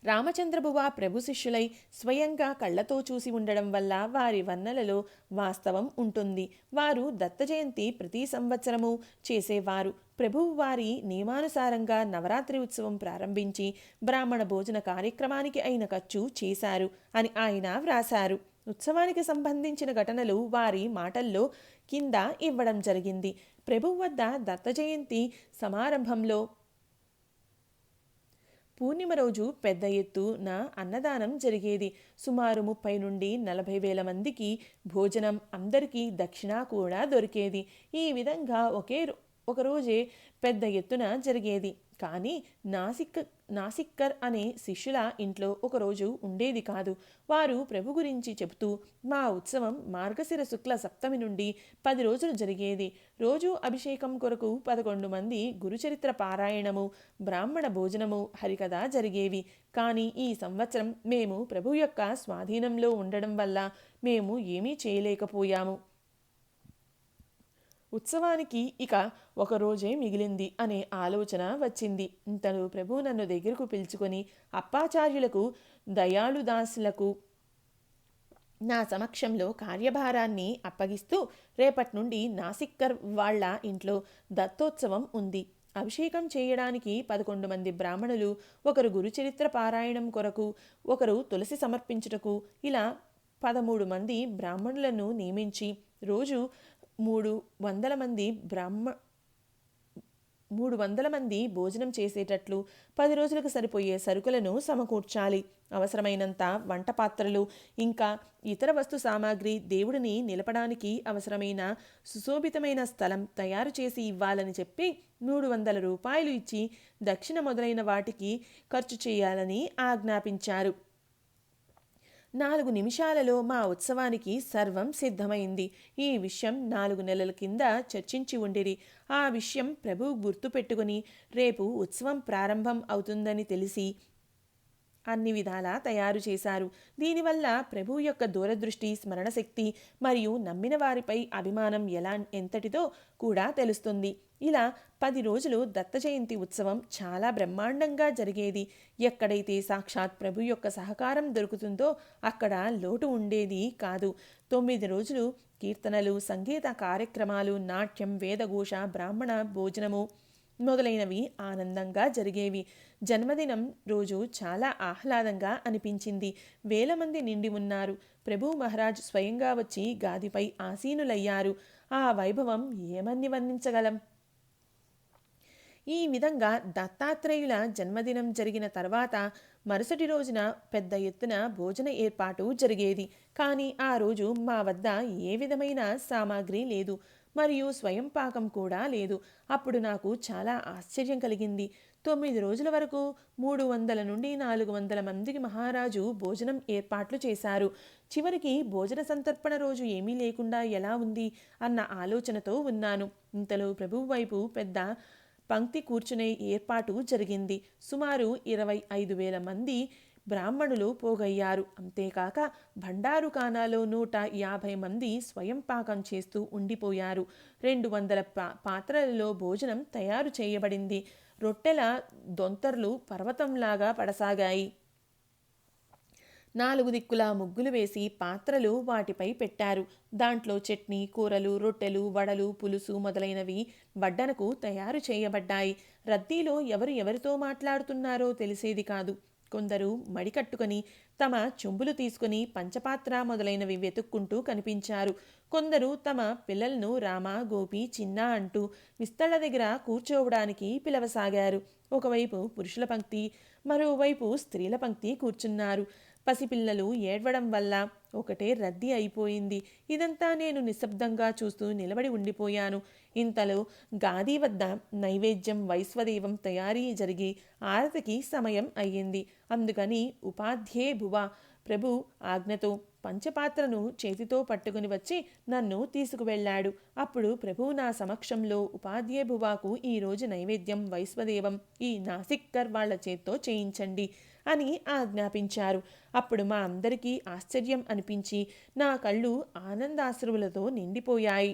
రామచంద్రబువ ప్రభు శిష్యులై స్వయంగా కళ్లతో చూసి ఉండడం వల్ల వారి వర్ణనలో వాస్తవం ఉంటుంది. వారు దత్త జయంతి ప్రతి సంవత్సరము చేసేవారు. ప్రభువు వారి నియమానుసారంగా నవరాత్రి ఉత్సవం ప్రారంభించి బ్రాహ్మణ భోజన కార్యక్రమానికి అయిన ఖర్చు చేశారు అని ఆయన వ్రాశారు. ఉత్సవానికి సంబంధించిన ఘటనలు వారి మాటల్లో కింద ఇవ్వడం జరిగింది. ప్రభువు వద్ద దత్త జయంతి సమారంభంలో పూర్ణిమ రోజు పెద్ద ఎత్తున అన్నదానం జరిగేది. సుమారు 30 నుండి 40 వేల మందికి భోజనం, అందరికీ దక్షిణ కూడా దొరికేది. ఈ విధంగా ఒకరోజే పెద్ద ఎత్తున జరిగేది. కానీ నాసిక్కర్ అనే శిష్యుల ఇంట్లో ఒకరోజు ఉండేది కాదు. వారు ప్రభు గురించి చెబుతూ, మా ఉత్సవం మార్గశిర శుక్ల సప్తమి నుండి 10 రోజులు జరిగేది. రోజు అభిషేకం కొరకు 11 మంది గురుచరిత్ర పారాయణము, బ్రాహ్మణ భోజనము, హరికథ జరిగేవి. కానీ ఈ సంవత్సరం మేము ప్రభు యొక్క స్వాధీనంలో ఉండడం వల్ల మేము ఏమీ చేయలేకపోయాము. ఉత్సవానికి ఇక ఒకరోజే మిగిలింది అనే ఆలోచన వచ్చింది. ఇంతలో ప్రభు నన్ను దగ్గరకు పిలుచుకొని అప్పాచార్యులకు, దయాళుదాసులకు నా సమక్షంలో కార్యభారాన్ని అప్పగిస్తూ, రేపటి నుండి నాసిక్కర్ వాళ్ల ఇంట్లో దత్తోత్సవం ఉంది. అభిషేకం చేయడానికి 11 మంది బ్రాహ్మణులు, ఒకరు గురుచరిత్ర పారాయణం కొరకు, ఒకరు తులసి సమర్పించుటకు, ఇలా 13 మంది బ్రాహ్మణులను నియమించి రోజు 300 మంది భోజనం చేసేటట్లు 10 రోజులకు సరిపోయే సరుకులను సమకూర్చాలి. అవసరమైనంత వంట పాత్రలు, ఇంకా ఇతర వస్తు సామాగ్రి, దేవుడిని నిలపడానికి అవసరమైన సుశోభితమైన స్థలం తయారు చేసి ఇవ్వాలని చెప్పి 300 రూపాయలు ఇచ్చి దక్షిణ మొదలైన వాటికి ఖర్చు చేయాలని ఆజ్ఞాపించారు. 4 నిమిషాలలో మా ఉత్సవానికి సర్వం సిద్ధమైంది. ఈ విషయం 4 నెలల కింద చర్చించి ఉండిరి. ఆ విషయం ప్రభు గుర్తు పెట్టుకుని రేపు ఉత్సవం ప్రారంభం అవుతుందని తెలిసి అన్ని విధాలా తయారు చేశారు. దీనివల్ల ప్రభు యొక్క దూరదృష్టి, స్మరణశక్తి మరియు నమ్మిన వారిపై అభిమానం ఎంతటిదో కూడా తెలుస్తుంది. ఇలా 10 రోజులు దత్త జయంతి ఉత్సవం చాలా బ్రహ్మాండంగా జరిగేది. ఎక్కడైతే సాక్షాత్ ప్రభు యొక్క సహకారం దొరుకుతుందో అక్కడ లోటు ఉండేది కాదు. 9 రోజులు కీర్తనలు, సంగీత కార్యక్రమాలు, నాట్యం, వేదఘోష, బ్రాహ్మణ భోజనము మొదలైనవి ఆనందంగా జరిగేవి. జన్మదినం రోజు చాలా ఆహ్లాదంగా అనిపించింది. వేల మంది నిండి ఉన్నారు. ప్రభు మహారాజ్ స్వయంగా వచ్చి గాదిపై ఆసీనులయ్యారు. ఆ వైభవం ఏమని వర్ణించగలం? ఈ విధంగా దత్తాత్రేయుల జన్మదినం జరిగిన తర్వాత మరుసటి రోజున పెద్ద ఎత్తున భోజన ఏర్పాటు జరిగేది. కానీ ఆ రోజు మా వద్ద ఏ విధమైన సామాగ్రి లేదు, మరియు స్వయం పాకం కూడా లేదు. అప్పుడు నాకు చాలా ఆశ్చర్యం కలిగింది. 9 రోజుల వరకు 300 నుండి 400 మందికి మహారాజు భోజనం ఏర్పాట్లు చేశారు. చివరికి భోజన సంతర్పణ రోజు ఏమీ లేకుండా ఎలా ఉంది అన్న ఆలోచనతో ఉన్నాను. ఇంతలో ప్రభువు వైపు పెద్ద పంక్తి కూర్చునే ఏర్పాటు జరిగింది. సుమారు 25,000 మంది బ్రాహ్మణులు పోగయ్యారు. అంతేకాక భండారు ఖానాలో 150 మంది స్వయం పాకం చేస్తూ ఉండిపోయారు. 200 పాత్రలలో భోజనం తయారు చేయబడింది. రొట్టెల దొంతర్లు పర్వతంలాగా పడసాగాయి. 4 దిక్కులా ముగ్గులు వేసి పాత్రలు వాటిపై పెట్టారు. దాంట్లో చట్నీ, కూరలు, రొట్టెలు, వడలు, పులుసు మొదలైనవి వడ్డనకు తయారు చేయబడ్డాయి. రద్దీలో ఎవరు ఎవరితో మాట్లాడుతున్నారో తెలిసేది కాదు. కొందరు మడికట్టుకొని తమ చెంబులు తీసుకుని పంచపాత్ర మొదలైనవి వెతుక్కుంటూ కనిపించారు. కొందరు తమ పిల్లలను రామ, గోపి, చిన్న అంటూ విస్తళ్ల దగ్గర కూర్చోవడానికి పిలవసాగారు. ఒకవైపు పురుషుల పంక్తి, మరోవైపు స్త్రీల పంక్తి కూర్చున్నారు. పసిపిల్లలు ఏడ్వడం వల్ల ఒకటే రద్దీ అయిపోయింది. ఇదంతా నేను నిశ్శబ్దంగా చూస్తూ నిలబడి ఉండిపోయాను. ఇంతలో గాది వద్ద నైవేద్యం వైశ్వదేవం తయారీ జరిగి ఆరతికి సమయం అయ్యింది. అందుకని ఉపాధ్యే భువ ప్రభు ఆజ్ఞతో పంచపాత్రను చేతితో పట్టుకుని వచ్చి నన్ను తీసుకువెళ్ళాడు. అప్పుడు ప్రభు నా సమక్షంలో ఉపాధ్యే భువాకు ఈరోజు నైవేద్యం వైశ్వదేవం ఈ నాసిక్కర్ వాళ్ల చేత్తో చేయించండి అని ఆజ్ఞాపించారు. అప్పుడు మా అందరికీ ఆశ్చర్యం అనిపించి నా కళ్ళు ఆనందాశ్రువులతో నిండిపోయాయి.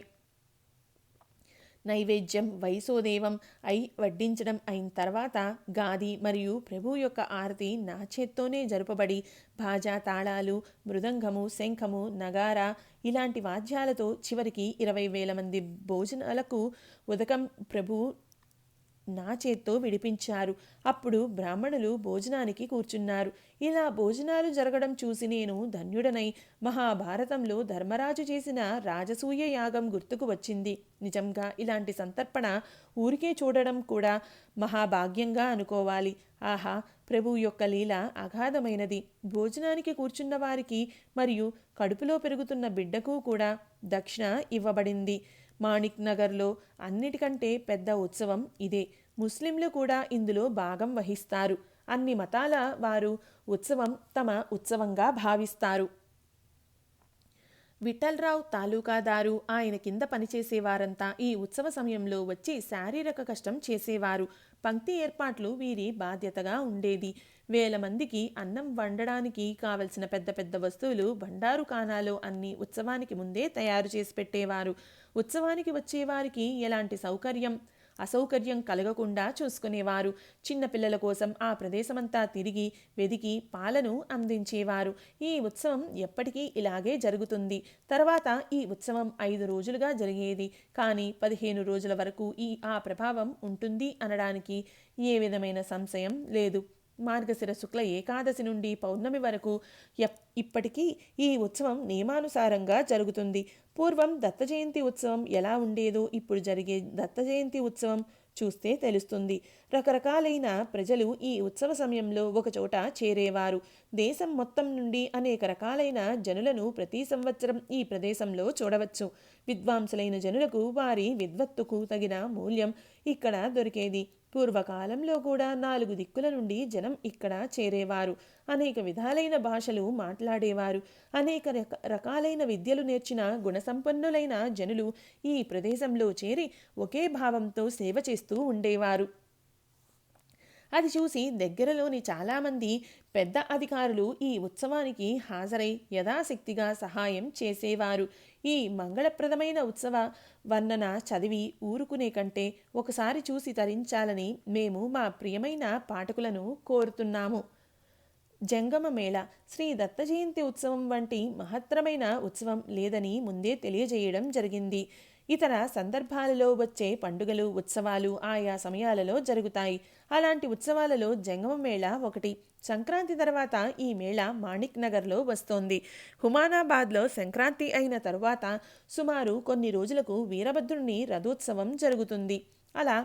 నైవేద్యం వైశోదేవం అయి వడ్డించడం అయిన తర్వాత గాది మరియు ప్రభు యొక్క ఆరతి నా చేత్తోనే జరుపబడి భాజా, తాళాలు, మృదంగము, శంఖము, నగారా ఇలాంటి వాద్యాలతో చివరికి 20,000 మంది భోజనాలకు ఉదకం ప్రభు నా చేత్తో విడిపించారు. అప్పుడు బ్రాహ్మణులు భోజనానికి కూర్చున్నారు. ఇలా భోజనాలు జరగడం చూసి నేను ధన్యుడనై మహాభారతంలో ధర్మరాజు చేసిన రాజసూయ యాగం గుర్తుకు వచ్చింది. నిజంగా ఇలాంటి సంతర్పణ ఊరికే చూడడం కూడా మహాభాగ్యంగా అనుకోవాలి. ఆహా, ప్రభు యొక్క లీల అగాధమైనది. భోజనానికి కూర్చున్న వారికి మరియు కడుపులో పెరుగుతున్న బిడ్డకు కూడా దక్షిణ ఇవ్వబడింది. మాణిక్ నగర్లో అన్నిటికంటే పెద్ద ఉత్సవం ఇదే. ముస్లింలు కూడా ఇందులో భాగం వహిస్తారు. అన్ని మతాల వారు ఉత్సవం తమ ఉత్సవంగా భావిస్తారు. విఠలరావు తాలూకాదారు, ఆయన కింద పనిచేసేవారంతా ఈ ఉత్సవ సమయంలో వచ్చి శారీరక కష్టం చేసేవారు. పంక్తి ఏర్పాట్లు వీరి బాధ్యతగా ఉండేది. 1000 మందికి అన్నం వండడానికి కావలసిన పెద్ద పెద్ద వస్తువులు భండారు ఖానాలో అన్ని ఉత్సవానికి ముందే తయారు చేసి పెట్టేవారు. ఉత్సవానికి వచ్చేవారికి ఎలాంటి అసౌకర్యం కలగకుండా చూసుకునేవారు. చిన్నపిల్లల కోసం ఆ ప్రదేశమంతా తిరిగి వెదికి పాలను అందించేవారు. ఈ ఉత్సవం ఎప్పటికీ ఇలాగే జరుగుతుంది. తర్వాత ఈ ఉత్సవం 5 రోజులుగా జరిగేది. కానీ 15 రోజుల వరకు ఆ ప్రభావం ఉంటుంది అనడానికి ఏ విధమైన సంశయం లేదు. మార్గశిర శుక్ల ఏకాదశి నుండి పౌర్ణమి వరకు ఇప్పటికీ ఈ ఉత్సవం నియమానుసారంగా జరుగుతుంది. పూర్వం దత్త జయంతి ఉత్సవం ఎలా ఉండేదో ఇప్పుడు జరిగే దత్త జయంతి ఉత్సవం చూస్తే తెలుస్తుంది. రకరకాలైన ప్రజలు ఈ ఉత్సవ సమయంలో ఒకచోట చేరేవారు. దేశం మొత్తం నుండి అనేక రకాలైన జనులను ప్రతి సంవత్సరం ఈ ప్రదేశంలో చూడవచ్చు. విద్వాంసులైన జనులకు వారి విద్వత్తుకు తగిన మూల్యం ఇక్కడ దొరికేది. పూర్వకాలంలో కూడా 4 దిక్కుల నుండి జనం ఇక్కడ చేరేవారు. అనేక విధాలైన భాషలు మాట్లాడేవారు. అనేక రకాలైన విద్యలు నేర్చిన గుణసంపన్నులైన జనులు ఈ ప్రదేశంలో చేరి ఒకే భావంతో సేవ చేస్తూ ఉండేవారు. అది చూసి దగ్గరలోని చాలామంది పెద్ద అధికారులు ఈ ఉత్సవానికి హాజరై యథాశక్తిగా సహాయం చేసేవారు. ఈ మంగళప్రదమైన ఉత్సవ వర్ణన చదివి ఊరుకునే కంటే ఒకసారి చూసి తరించాలని మేము మా ప్రియమైన పాఠకులను కోరుతున్నాము. జంగమ మేళ శ్రీ దత్త జయంతి ఉత్సవం వంటి మహత్తరమైన ఉత్సవం లేదని ముందే తెలియజేయడం జరిగింది. ఇతర సందర్భాలలో వచ్చే పండుగలు, ఉత్సవాలు ఆయా సమయాలలో జరుగుతాయి. అలాంటి ఉత్సవాలలో జంగమ మేళ ఒకటి. సంక్రాంతి తర్వాత ఈ మేళ మాణిక్ నగర్లో వస్తోంది. హుమానాబాద్లో సంక్రాంతి అయిన తరువాత సుమారు కొన్ని రోజులకు వీరభద్రుని రథోత్సవం జరుగుతుంది. అలా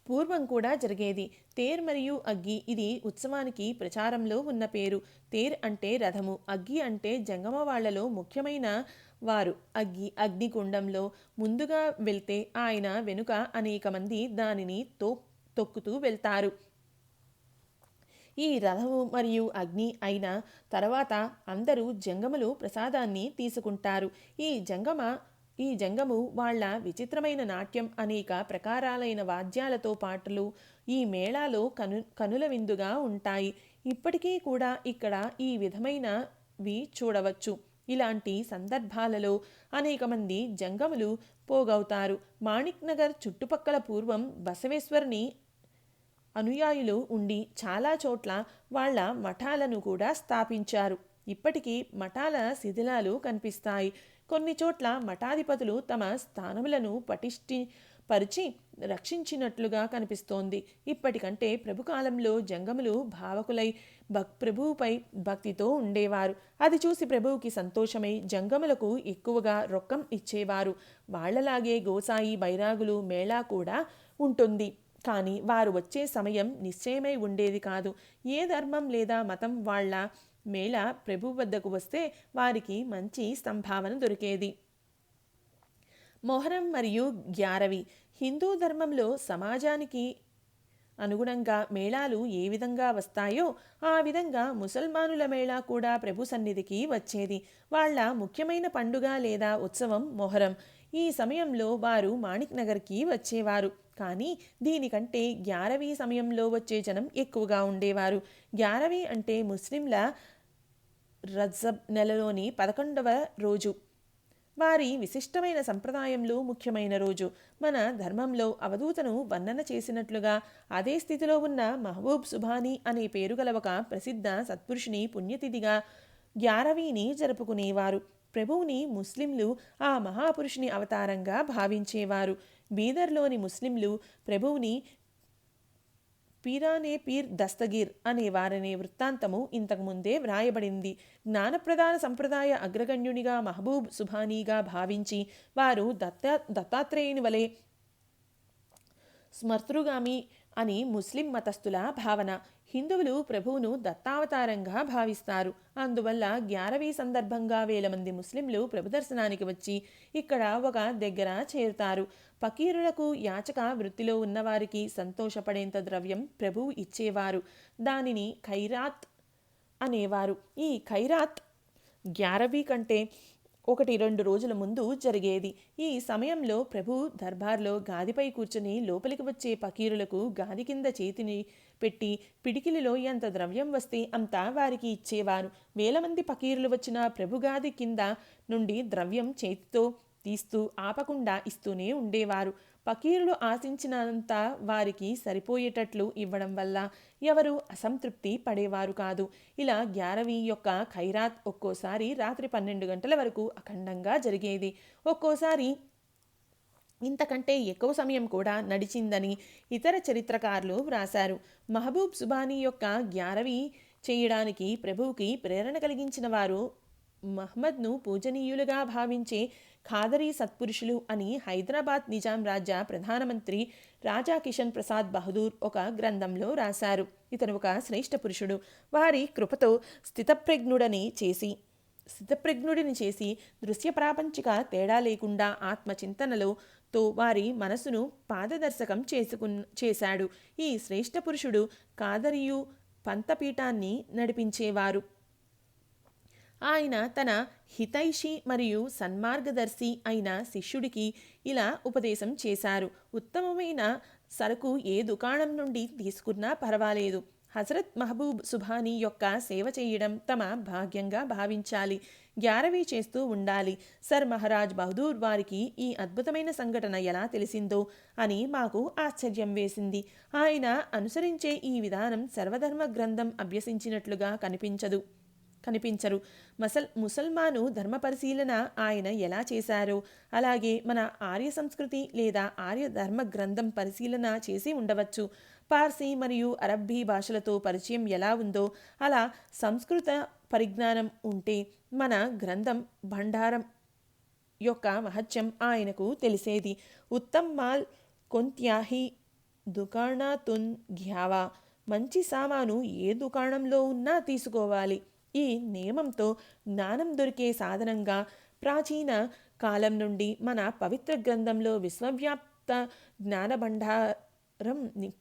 పూర్వం కూడా జరిగేది. తేర్ మరియు అగ్గి ఇది ఉత్సవానికి ప్రచారంలో ఉన్న పేరు. తేర్ అంటే రథము, అగ్గి అంటే జంగమ వాళ్లలో ముఖ్యమైన వారు. అగ్నికుండంలో ముందుగా వెళ్తే ఆయన వెనుక అనేక మంది దానిని తొక్కుతూ వెళ్తారు. ఈ రథము మరియు అగ్ని అయిన తర్వాత అందరూ జంగములు ప్రసాదాన్ని తీసుకుంటారు. ఈ జంగము వాళ్ళ విచిత్రమైన నాట్యం, అనేక ప్రకారాలైన వాద్యాలతో పాటలు ఈ మేళాలో కనుల విందుగా ఉంటాయి. ఇప్పటికీ కూడా ఇక్కడ ఈ విధమైనవి చూడవచ్చు. ఇలాంటి సందర్భాలలో అనేక మంది జంగములు పోగవుతారు. మాణిక్ నగర్ చుట్టుపక్కల పూర్వం బసవేశ్వరుని అనుయాయులు ఉండి చాలా చోట్ల వాళ్ళ మఠాలను కూడా స్థాపించారు. ఇప్పటికీ మఠాల శిథిలాలు కనిపిస్తాయి. కొన్ని చోట్ల మఠాధిపతులు తమ స్థానములను పరిచి రక్షించినట్లుగా కనిపిస్తోంది. ఇప్పటికంటే ప్రభుకాలంలో జంగములు భావకులై ప్రభువుపై భక్తితో ఉండేవారు. అది చూసి ప్రభువుకి సంతోషమై జంగములకు ఎక్కువగా రొక్కం ఇచ్చేవారు. వాళ్లలాగే గోసాయి బైరాగులు మేళా కూడా ఉంటుంది. కానీ వారు వచ్చే సమయం నిశ్చయమై ఉండేది కాదు. ఏ ధర్మం లేదా మతం వాళ్ళ మేళ ప్రభు వద్దకు వస్తే వారికి మంచి సంభావన దొరికేది. మొహరం మరియు గ్యారవి. హిందూ ధర్మంలో సమాజానికి అనుగుణంగా మేళాలు ఏ విధంగా వస్తాయో ఆ విధంగా ముసల్మానుల మేళా కూడా ప్రభు సన్నిధికి వచ్చేది. వాళ్ళ ముఖ్యమైన పండుగ లేదా ఉత్సవం మొహరం. ఈ సమయంలో వారు మాణిక్ నగర్కి వచ్చేవారు. కానీ దీనికంటే గ్యారవీ సమయంలో వచ్చే జనం ఎక్కువగా ఉండేవారు. గ్యారవీ అంటే ముస్లింల రజబ్ నెలలోని 11వ రోజు. వారి విశిష్టమైన సంప్రదాయంలో ముఖ్యమైన రోజు. మన ధర్మంలో అవధూతను వర్ణన చేసినట్లుగా అదే స్థితిలో ఉన్న మహబూబ్ సుబానీ అనే పేరు గల ఒక ప్రసిద్ధ సత్పురుషుని పుణ్యతిథిగా గ్యారవీని జరుపుకునేవారు. ప్రభువుని ముస్లింలు ఆ మహాపురుషుని అవతారంగా భావించేవారు. బీదర్లోని ముస్లింలు ప్రభువుని పీరానే పీర్ దస్తగీర్ అనేవారనే వృత్తాంతము ఇంతకుముందే వ్రాయబడింది. జ్ఞానప్రదాన సంప్రదాయ అగ్రగణ్యునిగా మహబూబ్ సుబానీగా భావించి వారు దత్తాత్రేయుని వలె స్మర్తృగామి అని ముస్లిం మతస్థుల భావన. హిందువులు ప్రభువును దత్తావతారంగా భావిస్తారు. అందువల్ల గ్యారవీ సందర్భంగా వేల మంది ముస్లింలు ప్రభు దర్శనానికి వచ్చి ఇక్కడ ఒక దగ్గర చేరుతారు. ఫకీరులకు, యాచక వృత్తిలో ఉన్నవారికి సంతోషపడేంత ద్రవ్యం ప్రభువు ఇచ్చేవారు. దానిని ఖైరాత్ అనేవారు. ఈ ఖైరాత్ గ్యారవీ కంటే 1-2 రోజుల ముందు జరిగేది. ఈ సమయంలో ప్రభు దర్బార్లో గాదిపై కూర్చుని లోపలికి వచ్చే ఫకీరులకు గాది కింద చేతిని పెట్టి పిడికిలిలో ఎంత ద్రవ్యం వస్తే అంతా వారికి ఇచ్చేవారు. వేల మంది ఫకీరులు వచ్చిన ప్రభు గాది కింద నుండి ద్రవ్యం చేతితో తీస్తూ ఆపకుండా ఇస్తూనే ఉండేవారు. ఫకీరులు ఆశించినంత వారికి సరిపోయేటట్లు ఇవ్వడం వల్ల ఎవరు అసంతృప్తి పడేవారు కాదు. ఇలా గ్యారవీ యొక్క ఖైరాత్ ఒక్కోసారి రాత్రి 12 గంటల వరకు అఖండంగా జరిగేది. ఒక్కోసారి ఇంతకంటే ఎక్కువ సమయం కూడా నడిచిందని ఇతర చరిత్రకారులు వ్రాశారు. మహబూబ్ సుబానీ యొక్క గ్యారవీ చేయడానికి ప్రభువుకి ప్రేరణ కలిగించిన వారు మహ్మద్ను పూజనీయులుగా భావించే ఖాదరీ సత్పురుషులు అని హైదరాబాద్ నిజాం రాజ్య ప్రధానమంత్రి రాజా కిషన్ ప్రసాద్ బహదూర్ ఒక గ్రంథంలో రాశారు. ఇతను ఒక శ్రేష్ఠ పురుషుడు. వారి కృపతో స్థితప్రజ్ఞుడిని చేసి దృశ్య ప్రాపంచిక తేడా లేకుండా ఆత్మచింతనతో వారి మనసును పాదదర్శకం చేశాడు. ఈ శ్రేష్ఠ పురుషుడు ఖాదరియు పంతపీఠాన్ని నడిపించేవారు. ఆయన తన హితైషి మరియు సన్మార్గదర్శి అయిన శిష్యుడికి ఇలా ఉపదేశం చేశారు. ఉత్తమమైన సరుకు ఏ దుకాణం నుండి తీసుకున్నా పర్వాలేదు, హజరత్ మహబూబ్ సుభానీ యొక్క సేవ చేయడం తమ భాగ్యంగా భావించాలి, గ్యారవీ చేస్తూ ఉండాలి. సర్ మహారాజ్ బహదూర్ వారికి ఈ అద్భుతమైన సంఘటన ఎలా తెలిసిందో అని మాకు ఆశ్చర్యం వేసింది. ఆయన అనుసరించే ఈ విధానం సర్వధర్మ గ్రంథం అభ్యసించినట్లుగా కనిపించరు. ముసల్మాను ధర్మ పరిశీలన ఆయన ఎలా చేశారో అలాగే మన ఆర్య సంస్కృతి లేదా ఆర్య ధర్మ గ్రంథం పరిశీలన చేసి ఉండవచ్చు. పార్సీ మరియు అరబ్బీ భాషలతో పరిచయం ఎలా ఉందో అలా సంస్కృత పరిజ్ఞానం ఉంటే మన గ్రంథం భండారం యొక్క మహత్యం ఆయనకు తెలిసేది. ఉత్తమ్ మాల్ కొంత్యాహి దుకాణాతున్ ఘ్యావా, మంచి సామాను ఏ దుకాణంలో ఉన్నా తీసుకోవాలి. ఈ నియమంతో జ్ఞానం దొరికే సాధనంగా ప్రాచీన కాలం నుండి మన పవిత్ర గ్రంథంలో విశ్వవ్యాప్త జ్ఞానభండారం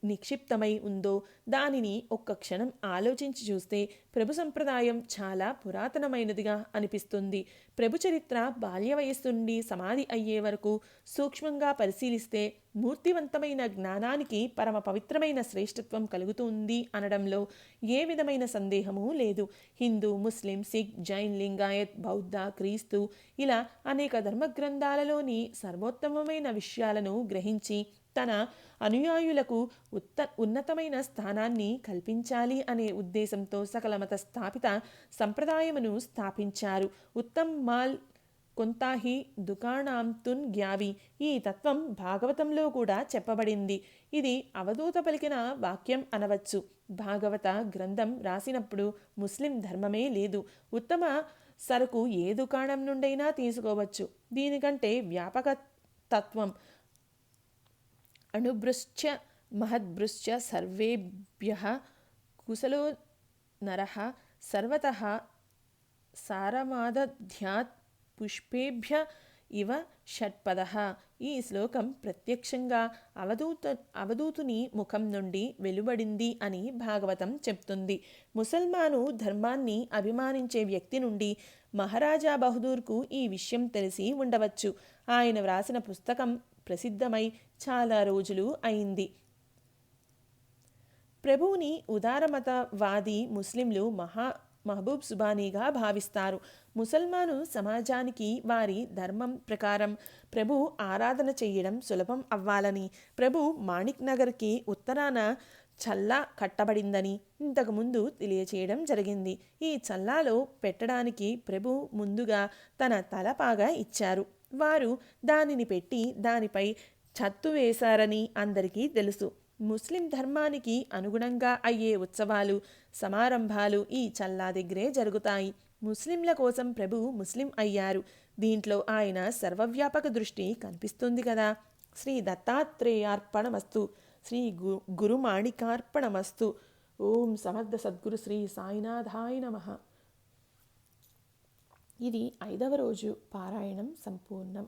నిక్షిప్తమై ఉందో దానిని ఒక్క క్షణం ఆలోచించి చూస్తే ప్రభు సంప్రదాయం చాలా పురాతనమైనదిగా అనిపిస్తుంది. ప్రభు చరిత్ర బాల్య వయస్సు నుండి సమాధి అయ్యే వరకు సూక్ష్మంగా పరిశీలిస్తే మూర్తివంతమైన జ్ఞానానికి పరమ పవిత్రమైన శ్రేష్ఠత్వం కలుగుతుంది అనడంలో ఏ విధమైన సందేహమూ లేదు. హిందూ, ముస్లిం, సిక్, జైన్, లింగాయత్, బౌద్ధ, క్రీస్తు ఇలా అనేక ధర్మగ్రంథాలలోని సర్వోత్తమమైన విషయాలను గ్రహించి తన అనుయాయులకు ఉన్నతమైన స్థానాన్ని కల్పించాలి అనే ఉద్దేశంతో సకల మత స్థాపిత సంప్రదాయమును స్థాపించారు. ఉత్తమ్ మాల్ కొంతాహి దుకాణాంతున్ గ్యావి, ఈ తత్వం భాగవతంలో కూడా చెప్పబడింది. ఇది అవధూత పలికిన వాక్యం అనవచ్చు. భాగవత గ్రంథం రాసినప్పుడు ముస్లిం ధర్మమే లేదు. ఉత్తమ సరుకు ఏ దుకాణం నుండైనా తీసుకోవచ్చు. దీనికంటే వ్యాపక తత్వం అణుభృశ్చ మహద్భృశ్చ సర్వేభ్యః కుశలో నరః సర్వతః సారమాదధ్యాత్ పుష్పేభ్య ఇవ షట్పదః. ఈ శ్లోకం ప్రత్యక్షంగా అవధూతుని ముఖం నుండి వెలువడింది అని భాగవతం చెప్తుంది. ముసల్మాను ధర్మాన్ని అభిమానించే వ్యక్తి నుండి మహారాజా బహదూర్కు ఈ విషయం తెలిసి ఉండవచ్చు. ఆయన వ్రాసిన పుస్తకం ప్రసిద్ధమై చాలా రోజులు అయింది. ప్రభువుని ఉదారమతవాది ముస్లింలు మహబూబ్ సుబానీగా భావిస్తారు. ముసల్మాను సమాజానికి వారి ధర్మం ప్రకారం ప్రభు ఆరాధన చేయడం సులభం అవ్వాలని ప్రభు మాణిక్ నగర్కి ఉత్తరాన చల్లా కట్టబడిందని ఇంతకుముందు తెలియచేయడం జరిగింది. ఈ చల్లాలో పెట్టడానికి ప్రభు ముందుగా తన తలపాగా ఇచ్చారు. వారు దానిని పెట్టి దానిపై ఛత్తు వేశారని అందరికీ తెలుసు. ముస్లిం ధర్మానికి అనుగుణంగా అయ్యే ఉత్సవాలు, సమారంభాలు ఈ చల్లా దగ్గరే జరుగుతాయి. ముస్లింల కోసం ప్రభు ముస్లిం అయ్యారు. దీంట్లో ఆయన సర్వవ్యాపక దృష్టి కనిపిస్తుంది కదా. శ్రీ దత్తాత్రేయార్పణమస్తు. శ్రీ గురుమాణికార్పణమస్తు. ఓం సమర్థ సద్గురు శ్రీ సాయినాథాయ నమః. ఇది 5వ రోజు పారాయణం సంపూర్ణం.